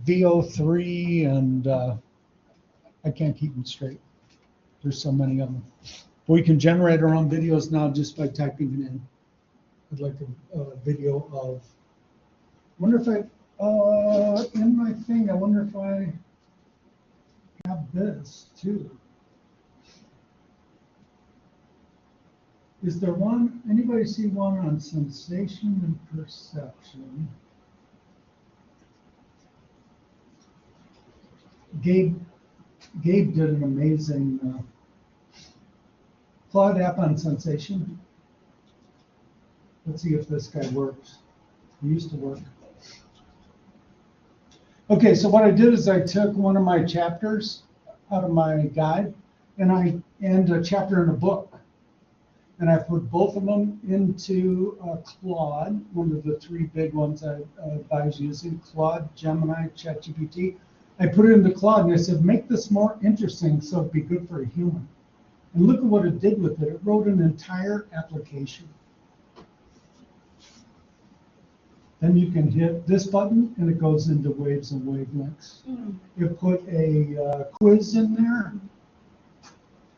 VO3 and I can't keep them straight. There's so many of them. We can generate our own videos now just by typing it in. I'd like a video of, I wonder if in my thing, I wonder if I have this too. Is there one, anybody see one on sensation and perception? Gabe did an amazing Claude app on sensation. Let's see if this guy works. He used to work. Okay, so what I did is I took one of my chapters out of my guide and a chapter in a book. And I put both of them into Claude, one of the three big ones I advise using, Claude, Gemini, ChatGPT. I put it into Claude and I said, make this more interesting so it'd be good for a human. And look at what it did with it. It wrote an entire application. Then you can hit this button and it goes into waves and wavelengths. It put a quiz in there.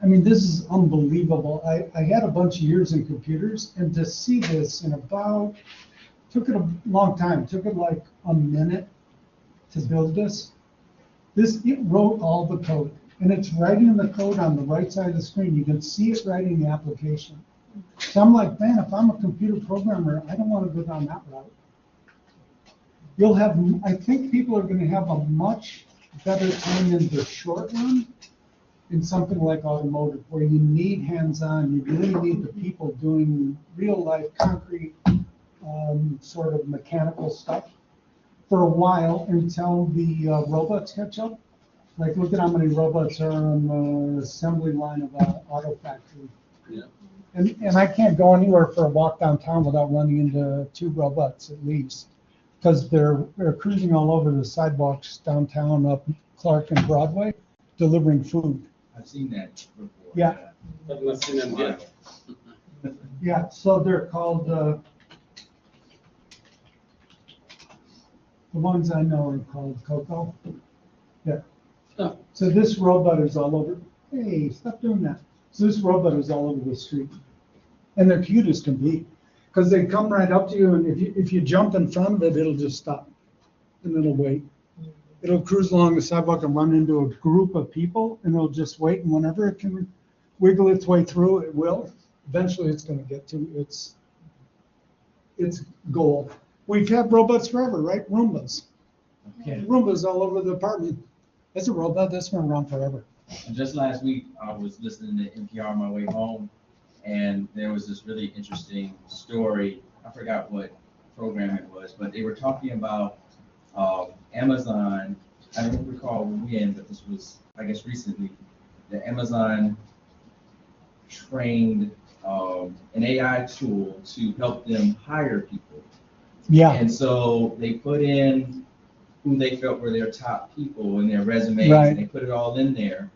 I mean, this is unbelievable. I had a bunch of years in computers, and to see this in took it a long time. Took it like a minute to build this. It wrote all the code, and it's writing the code on the right side of the screen. You can see it writing the application. So I'm like, man, if I'm a computer programmer, I don't want to go down that route. I think people are going to have a much better time in the short run in something like automotive, where you need hands-on, you really need the people doing real-life, concrete, sort of mechanical stuff for a while until the robots catch up. Like, look at how many robots are on the assembly line of an auto factory. Yeah. And I can't go anywhere for a walk downtown without running into 2 robots at least. Because they're cruising all over the sidewalks downtown up Clark and Broadway, delivering food. I've seen that before. Yeah. I've not seen them yet. Yeah, so they're called, the ones I know are called Coco. Yeah. Oh. So this robot is all over, hey, stop doing that. So this robot is all over the street. And they're cute as can be. Because they come right up to you, and if you jump in front of it, it'll just stop. And it'll wait. It'll cruise along the sidewalk and run into a group of people, and it'll just wait, and whenever it can wiggle its way through, it will. Eventually, it's going to get to its goal. We've had robots forever, right? Roombas. Okay. Roombas all over the apartment. It's a robot that's been around forever. And just last week, I was listening to NPR on my way home, and there was this really interesting story. I forgot what program it was, but they were talking about Amazon. I don't recall when, but this was, I guess, recently. The Amazon trained an AI tool to help them hire people. Yeah. And so they put in who they felt were their top people in their resumes, Right. and they put it all in there,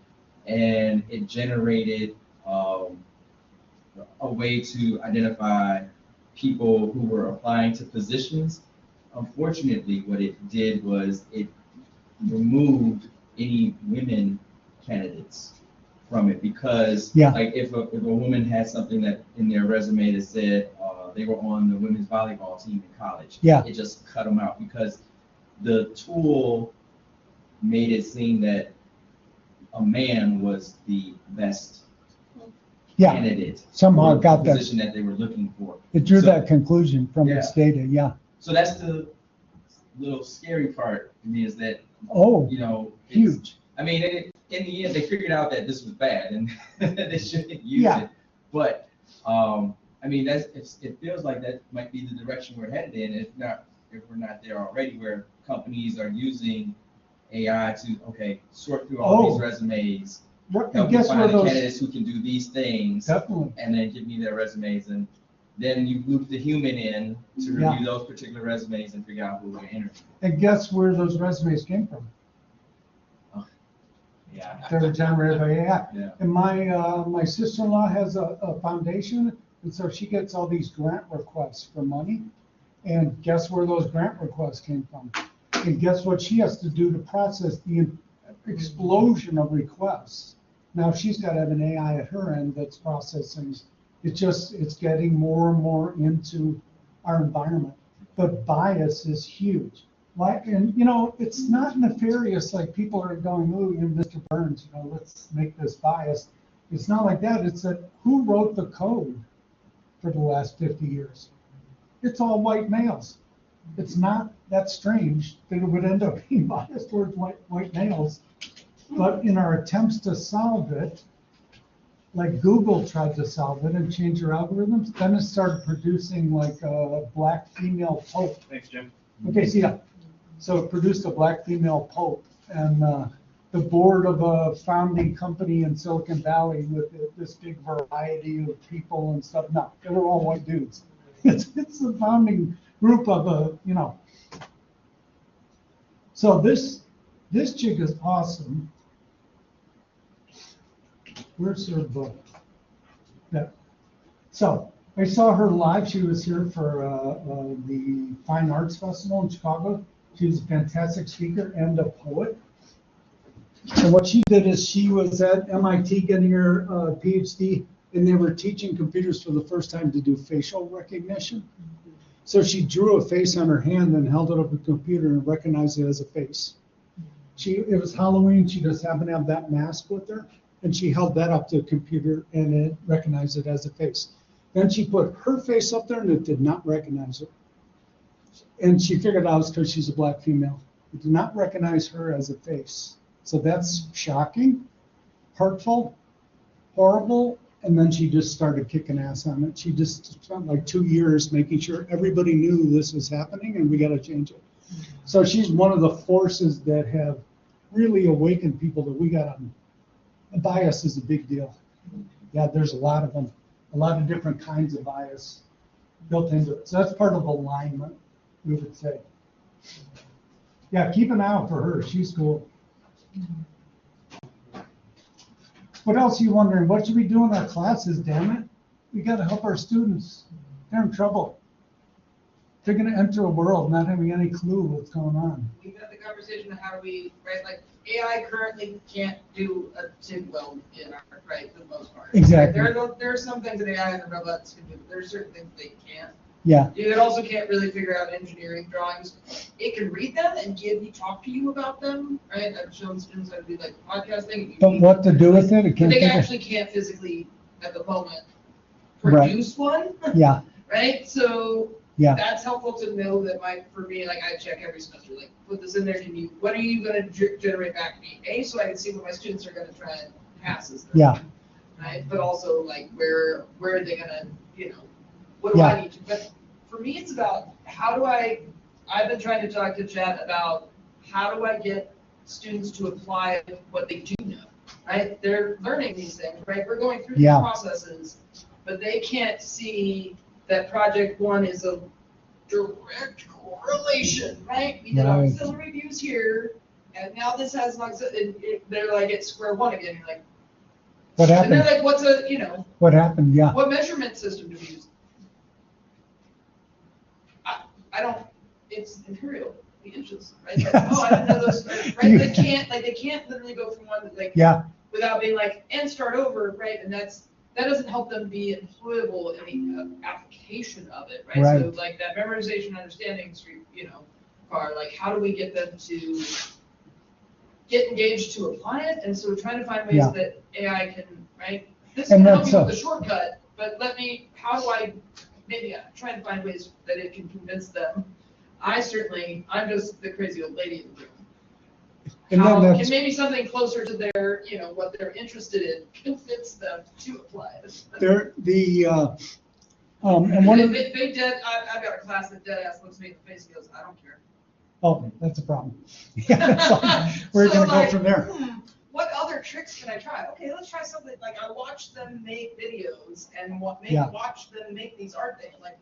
and it generated a way to identify people who were applying to positions. Unfortunately, what it did was it removed any women candidates from it because, Yeah. like, if a woman had something that in their resume that said they were on the women's volleyball team in college, Yeah. it just cut them out because the tool made it seem that a man was the best Yeah. candidate Somehow for got the that. position that they were looking for. It drew So- that conclusion from its data. Yeah. So that's the little scary part to me is that, Oh, you know, it's- huge. I mean, in the end, they figured out that this was bad and they shouldn't use Yeah. it. But, I mean, it feels like that might be the direction we're headed in, if we're not there already, where companies are using AI to, sort through all these resumes, What, help and me guess where find the those, candidates who can do these things, definitely. and then give me their resumes, and then you loop the human in to Yeah. review those particular resumes and figure out who we're interviewing. And guess where those resumes came from? Yeah. They're generated by AI. Yeah. And my sister-in-law has a foundation, and so she gets all these grant requests for money. And guess where those grant requests came from? And guess what she has to do to process the explosion of requests? Now she's got to have an AI at her end that's processing. It's getting more and more into our environment. But bias is huge. And it's not nefarious like people are going, oh, Mr. Burns, let's make this bias. It's not like that. It's that who wrote the code for the last 50 years? It's all white males. It's not that strange that it would end up being biased towards white males. But in our attempts to solve it, like Google tried to solve it and change their algorithms, then it started producing like a black female pope. Thanks, Jim. Okay, see ya. So it produced a black female pope, and the board of a founding company in Silicon Valley with this big variety of people and stuff. No, they were all white dudes. It's the founding group of So this chick is awesome. Where's her book? Yeah. So I saw her live. She was here for the Fine Arts Festival in Chicago. She was a fantastic speaker and a poet. And what she did is she was at MIT getting her PhD, and they were teaching computers for the first time to do facial recognition. So she drew a face on her hand and held it up at the computer and recognized it as a face. It was Halloween. She just happened to have that mask with her, and she held that up to the computer, and it recognized it as a face. Then she put her face up there, and it did not recognize it. And she figured out it's because she's a black female. It did not recognize her as a face. So that's shocking, hurtful, horrible, and then she just started kicking ass on it. She just spent like 2 years making sure everybody knew this was happening and we got to change it. So she's one of the forces that have really awakened people that we got on. Bias is a big deal. Yeah, there's a lot of them. a lot of different kinds of bias built into it. So that's part of alignment, we would say. Yeah, keep an eye out for her. She's cool. What else are you wondering? What should we do in our classes, damn it? We got to help our students. They're in trouble. They're going to enter a world not having any clue what's going on. We've had the conversation of how do we, right, like AI currently can't do a TIG weld in our, right, for the most part. Exactly. There are some things that AI and the robots can do, but there are certain things they can't. Yeah, It also can't really figure out engineering drawings. It can read them and talk to you about them, right? I've shown students how to do like podcasting. but what to do with it? It But can't they figure. actually can't physically, at the moment, Right. produce one, Yeah, right? So yeah, that's helpful to know that for me, like I check every semester, like put this in there, what are you gonna generate back to me? A, so I can see what my students are gonna try and pass as their yeah, right? But also like where are they gonna, what do Yeah. I need to, but for me, it's about I've been trying to talk to Chad about how do I get students to apply what they do know, right? They're learning these things, right? We're going through Yeah. the processes, but they can't see that project one is a direct correlation, right? We did Right. auxiliary views here, and now this has an auxiliary, they're like at square one again, you're like, what and they're happened? like, What happened? Yeah, what measurement system do we use? I don't, it's imperial, the inches, right? Like, Yes. oh, I didn't know those, right? They can't literally go from one, like, yeah, without being like, and start over, right? And that doesn't help them be employable in the application of it, right? So Right. like that memorization, understanding, part, like how do we get them to get engaged to apply it? And so we're trying to find ways Yeah. that AI can, right? This And can help that's you with the shortcut, but how do I maybe try and find ways that it can convince them? I'm just the crazy old lady in the room. And then How that's- can maybe something closer to their, what they're interested in, convince them to apply it? and one of, I've got a class that dead ass looks me in the face and goes, I don't care. oh, that's a problem. Yeah, it's like, we're So, gonna go like, from there. What other tricks can I try? Okay, let's try something, like I watch them make videos and Yeah. watch them make these art things, like,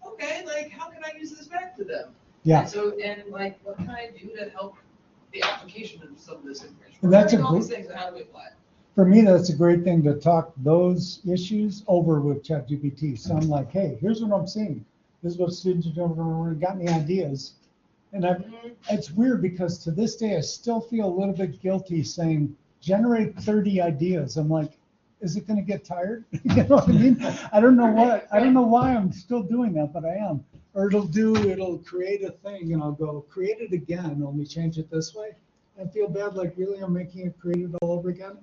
okay, like how can I use this back to them? Yeah. And like, what can I do to help the application of some of this information? And that's Learning a all these group- things and how do we apply it? For me, that's a great thing to talk those issues over with ChatGPT. So I'm like, hey, here's what I'm seeing. This is what students are doing. Got any ideas? And it's weird because to this day, I still feel a little bit guilty saying, generate 30 ideas. I'm like, is it going to get tired? You know what I mean? I don't know why I'm still doing that, but I am. Or it'll create a thing and I'll go, create it again, only change it this way. I feel bad, like really I'm making it create it all over again.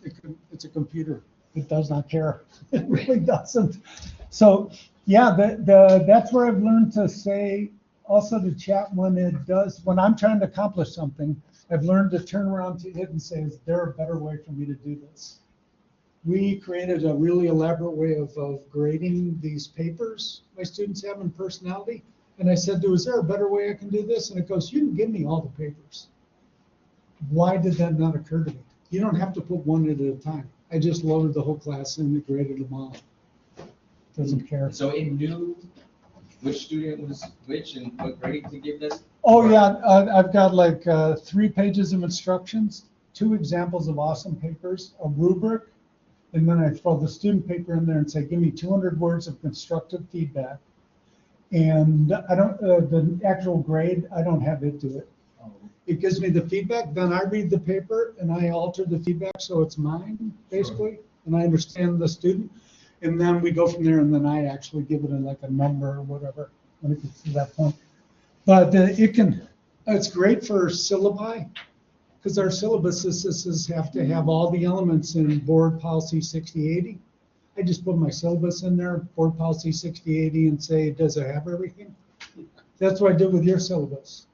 It's a computer. It does not care. It really doesn't. So yeah, that's where I've learned to say also to chat when I'm trying to accomplish something, I've learned to turn around to it and say, is there a better way for me to do this? We created a really elaborate way of grading these papers my students have in personality. And I said, is there a better way I can do this? And it goes, you can give me all the papers. Why did that not occur to me? You don't have to put one at a time. I just loaded the whole class and graded them all. Doesn't care. So it knew which student was which and what grade to give this? Oh yeah, I've got like 3 pages of instructions, 2 examples of awesome papers, a rubric, and then I throw the student paper in there and say, give me 200 words of constructive feedback. And I don't, the actual grade, I don't have it do it. It gives me the feedback, then I read the paper and I alter the feedback so it's mine, basically, and I understand the student. And then we go from there and then I actually give it like a number or whatever when it gets to that point. But it's great for syllabi, because our syllabuses have to have all the elements in board policy 6080. I just put my syllabus in there, board policy 6080, and say, does it have everything? That's what I did with your syllabus.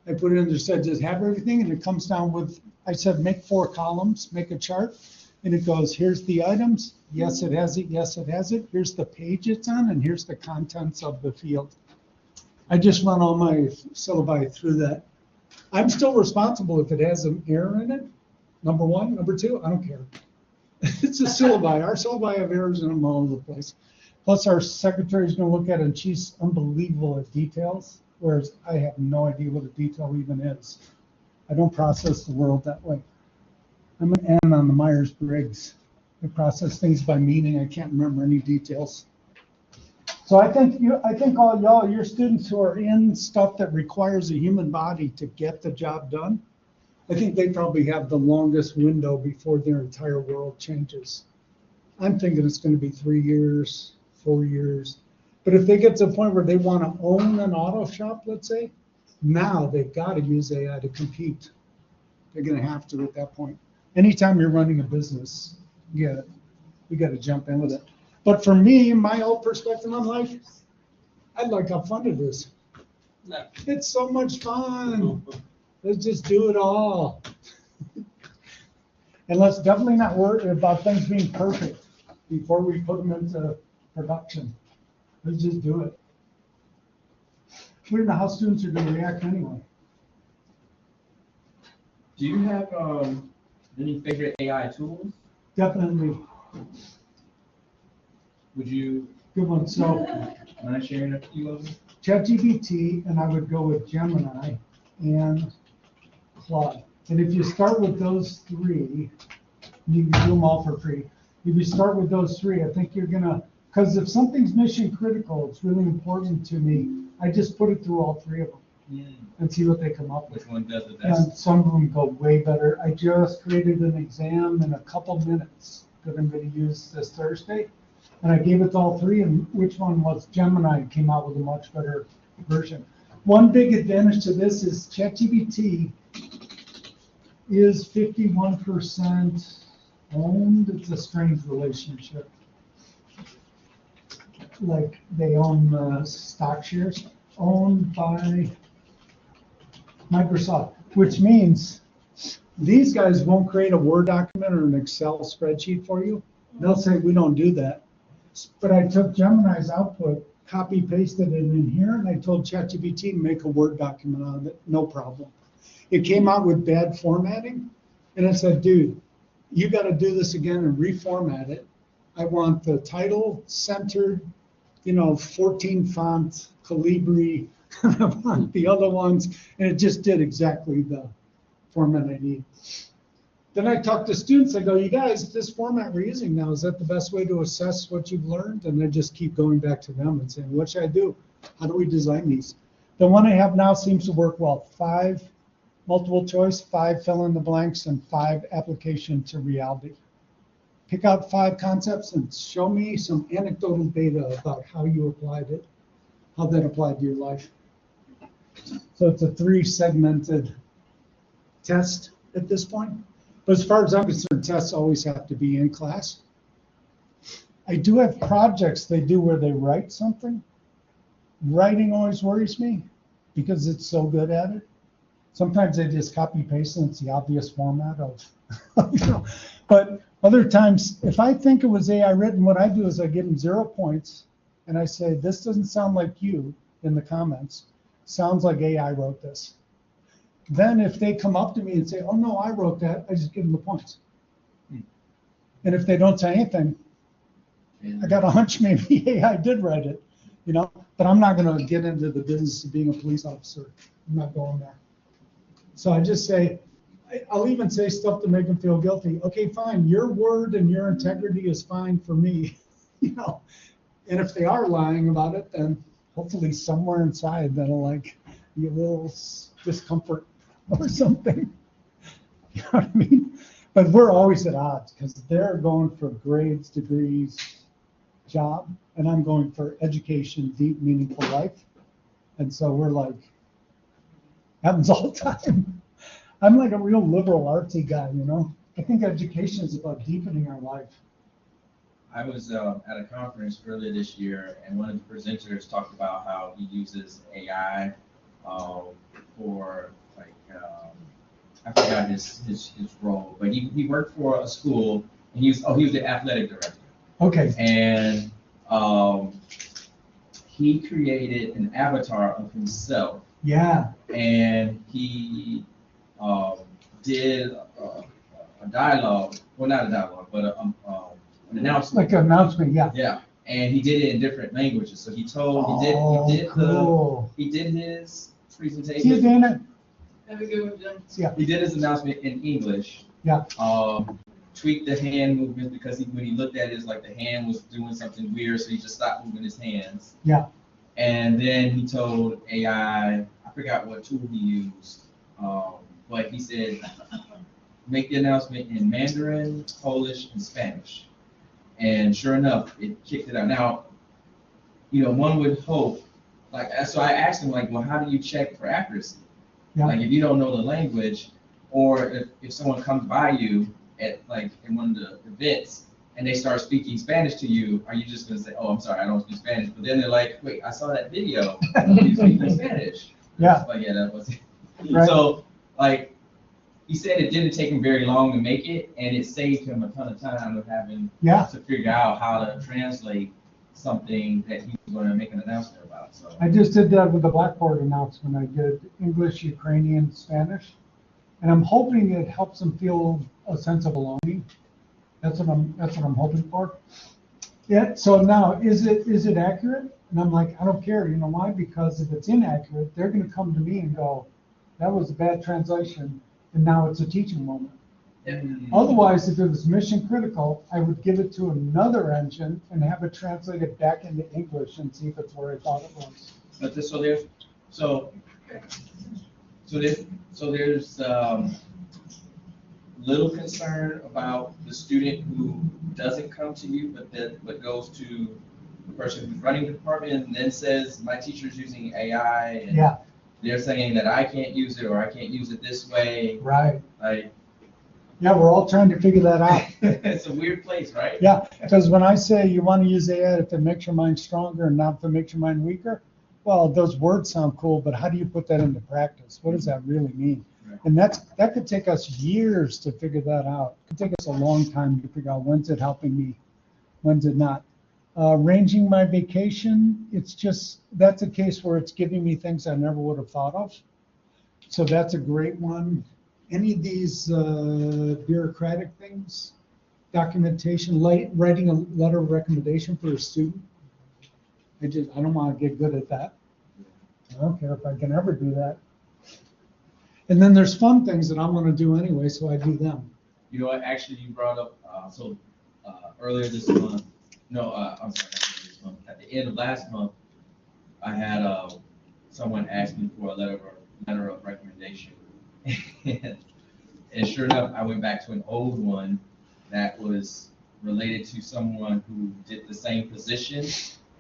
I put it in there, said, does it have everything? And it comes down with, I said, make 4 columns, make a chart. And it goes, here's the items. Yes, it has it. Yes, it has it. Here's the page it's on, and here's the contents of the field. I just run all my syllabi through that. I'm still responsible if it has an error in it. Number 1, number 2, I don't care. It's a syllabi. Our syllabi have errors in them all over the place. Plus our secretary's gonna look at it and she's unbelievable at details, whereas I have no idea what a detail even is. I don't process the world that way. I'm an N on the Myers-Briggs. I process things by meaning. I can't remember any details. So I think all y'all, your students who are in stuff that requires a human body to get the job done, I think they probably have the longest window before their entire world changes. I'm thinking it's going to be 3 years, 4 years. But if they get to the point where they want to own an auto shop, let's say, now they've got to use AI to compete. They're going to have to at that point. Anytime you're running a business, you got to jump in with it. But for me, my old perspective on life, I like how fun it is. It's so much fun. Let's just do it all. And let's definitely not worry about things being perfect before we put them into production. Let's just do it. We don't know how students are going to react anyway. Do you have any favorite AI tools? Definitely. Would you Good one. So mind sharing a few of them? ChatGPT, and I would go with Gemini and Claude. And if you start with those three, you can do them all for free. If you start with those three, I think you're gonna, because if something's mission critical, it's really important to me. I just put it through all three of them and see what they come up with. Which one does the best? And some of them go way better. I just created an exam in a couple minutes that I'm going to use this Thursday. And I gave it to all three, and which one was Gemini came out with a much better version. One big advantage to this is ChatGPT is 51% owned. It's a strange relationship. Like they own stock shares owned by Microsoft, which means these guys won't create a Word document or an Excel spreadsheet for you. They'll say, we don't do that. But I took Gemini's output, copy pasted it in here, and I told ChatGPT to make a Word document out of it, no problem. It came out with bad formatting, and I said, dude, you got to do this again and reformat it. I want the title centered, 14 font, Calibri, I want the other ones, and it just did exactly the format I need. Then I talk to students, I go, you guys, this format we're using now, is that the best way to assess what you've learned? And I just keep going back to them and saying, what should I do? How do we design these? The one I have now seems to work well. 5 multiple choice, 5 fill in the blanks, and 5 application to reality. Pick out 5 concepts and show me some anecdotal data about how you applied it, how that applied to your life. So it's a 3-segmented test at this point. But as far as I'm concerned, tests always have to be in class. I do have projects they do where they write something. Writing always worries me because it's so good at it. Sometimes they just copy paste and it's the obvious format of, But other times, if I think it was AI written, what I do is I give them 0 points and I say, this doesn't sound like you in the comments. Sounds like AI wrote this. Then if they come up to me and say, oh no, I wrote that, I just give them the points. And if they don't say anything, I got a hunch maybe AI did write it, but I'm not going to get into the business of being a police officer. I'm not going there. So I just say, I'll even say stuff to make them feel guilty. Okay, fine, your word and your integrity is fine for me, And if they are lying about it, then hopefully somewhere inside that'll be a little discomfort or something. You know what I mean? But we're always at odds because they're going for grades, degrees, job, and I'm going for education, deep, meaningful life. And so we're happens all the time. I'm like a real liberal artsy guy, I think education is about deepening our life. I was at a conference earlier this year, and one of the presenters talked about how he uses AI for I forgot his role, but he worked for a school, and he was the athletic director. Okay. And he created an avatar of himself. Yeah. And he did a dialogue, well, not a dialogue, but an announcement. Like an announcement, yeah. Yeah. and he did it in different languages. So he did his presentation. See you, Dana. Have a good one, Jim. Yeah. He did his announcement in English. Yeah. Tweaked the hand movements because when he looked at it, it's like the hand was doing something weird, so he just stopped moving his hands. Yeah. And then he told AI, I forgot what tool he used, but he said, make the announcement in Mandarin, Polish, and Spanish. And sure enough, it kicked it out. Now, one would hope, so I asked him, well, how do you check for accuracy? Yeah. Like, if you don't know the language, or if someone comes by you at, in one of the events, and they start speaking Spanish to you, are you just gonna say, oh, I'm sorry, I don't speak Spanish? But then they're like, wait, I saw that video of you speaking Spanish. Yeah. Yeah, that was it. Right. So, he said it didn't take him very long to make it, and it saved him a ton of time of having to figure out how to translate something that he was going to make an announcement about. So I just did that with the Blackboard announcement. I did English, Ukrainian, Spanish, and I'm hoping it helps them feel a sense of belonging. That's what I'm hoping for. Yeah. So now, is it accurate? And I'm like, I don't care. You know why? Because if it's inaccurate, they're going to come to me and go, that was a bad translation, and now it's a teaching moment. Otherwise, if it was mission critical, I would give it to another engine and have it translated back into English and see if it's where I thought it was. But there's little concern about the student who doesn't come to you, but goes to the person who's running the department and then says, my teacher's using AI, and they're saying that I can't use it or I can't use it this way. Right. Yeah, we're all trying to figure that out. It's a weird place, right? Yeah, because when I say you want to use AI if it makes your mind stronger and not if it makes your mind weaker, well, those words sound cool, but how do you put that into practice? What does that really mean? Right. And that could take us years to figure that out. It could take us a long time to figure out when's it helping me, when's it not. Arranging my vacation, that's a case where it's giving me things I never would have thought of. So that's a great one. Any of these bureaucratic things, documentation, writing a letter of recommendation for a student, I don't want to get good at that. I don't care if I can ever do that. And then there's fun things that I want to do anyway, so I do them. You know what, actually you brought up, earlier this month, I'm sorry, not this month, at the end of last month, I had someone ask me for a letter of recommendation. And sure enough, I went back to an old one that was related to someone who did the same position.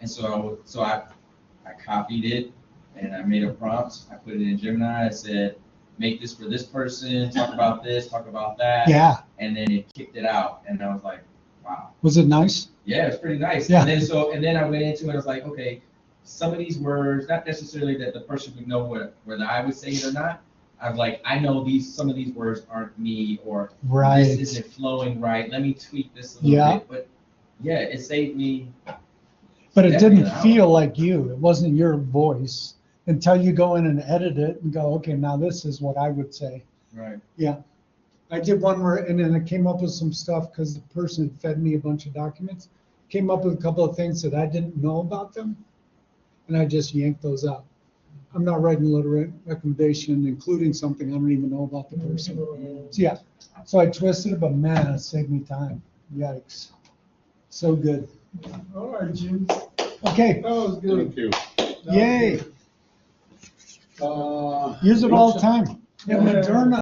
And so I copied it and I made a prompt. I put it in Gemini. I said, make this for this person, talk about this, talk about that. Yeah. And then it kicked it out. And I was like, wow. Was it nice? Yeah, it's pretty nice. Yeah. And then I went into it. I was like, okay, some of these words, not necessarily that the person would know whether I would say it or not. I was like, I know some of these words aren't me, or this isn't flowing right. Let me tweak this a little bit. But yeah, it saved me. But it didn't feel like you. It wasn't your voice until you go in and edit it and go, okay, now this is what I would say. Right. Yeah. I did one and then I came up with some stuff because the person had fed me a bunch of documents, came up with a couple of things that I didn't know about them, and I just yanked those out. I'm not writing a letter of recommendation, including something I don't even know about the person. So yeah, so I twisted it, but man, it saved me time. Yikes. So good. All right, Jim. Okay, That was good. Thank you. yay. Use it all the time. Yeah, Moderna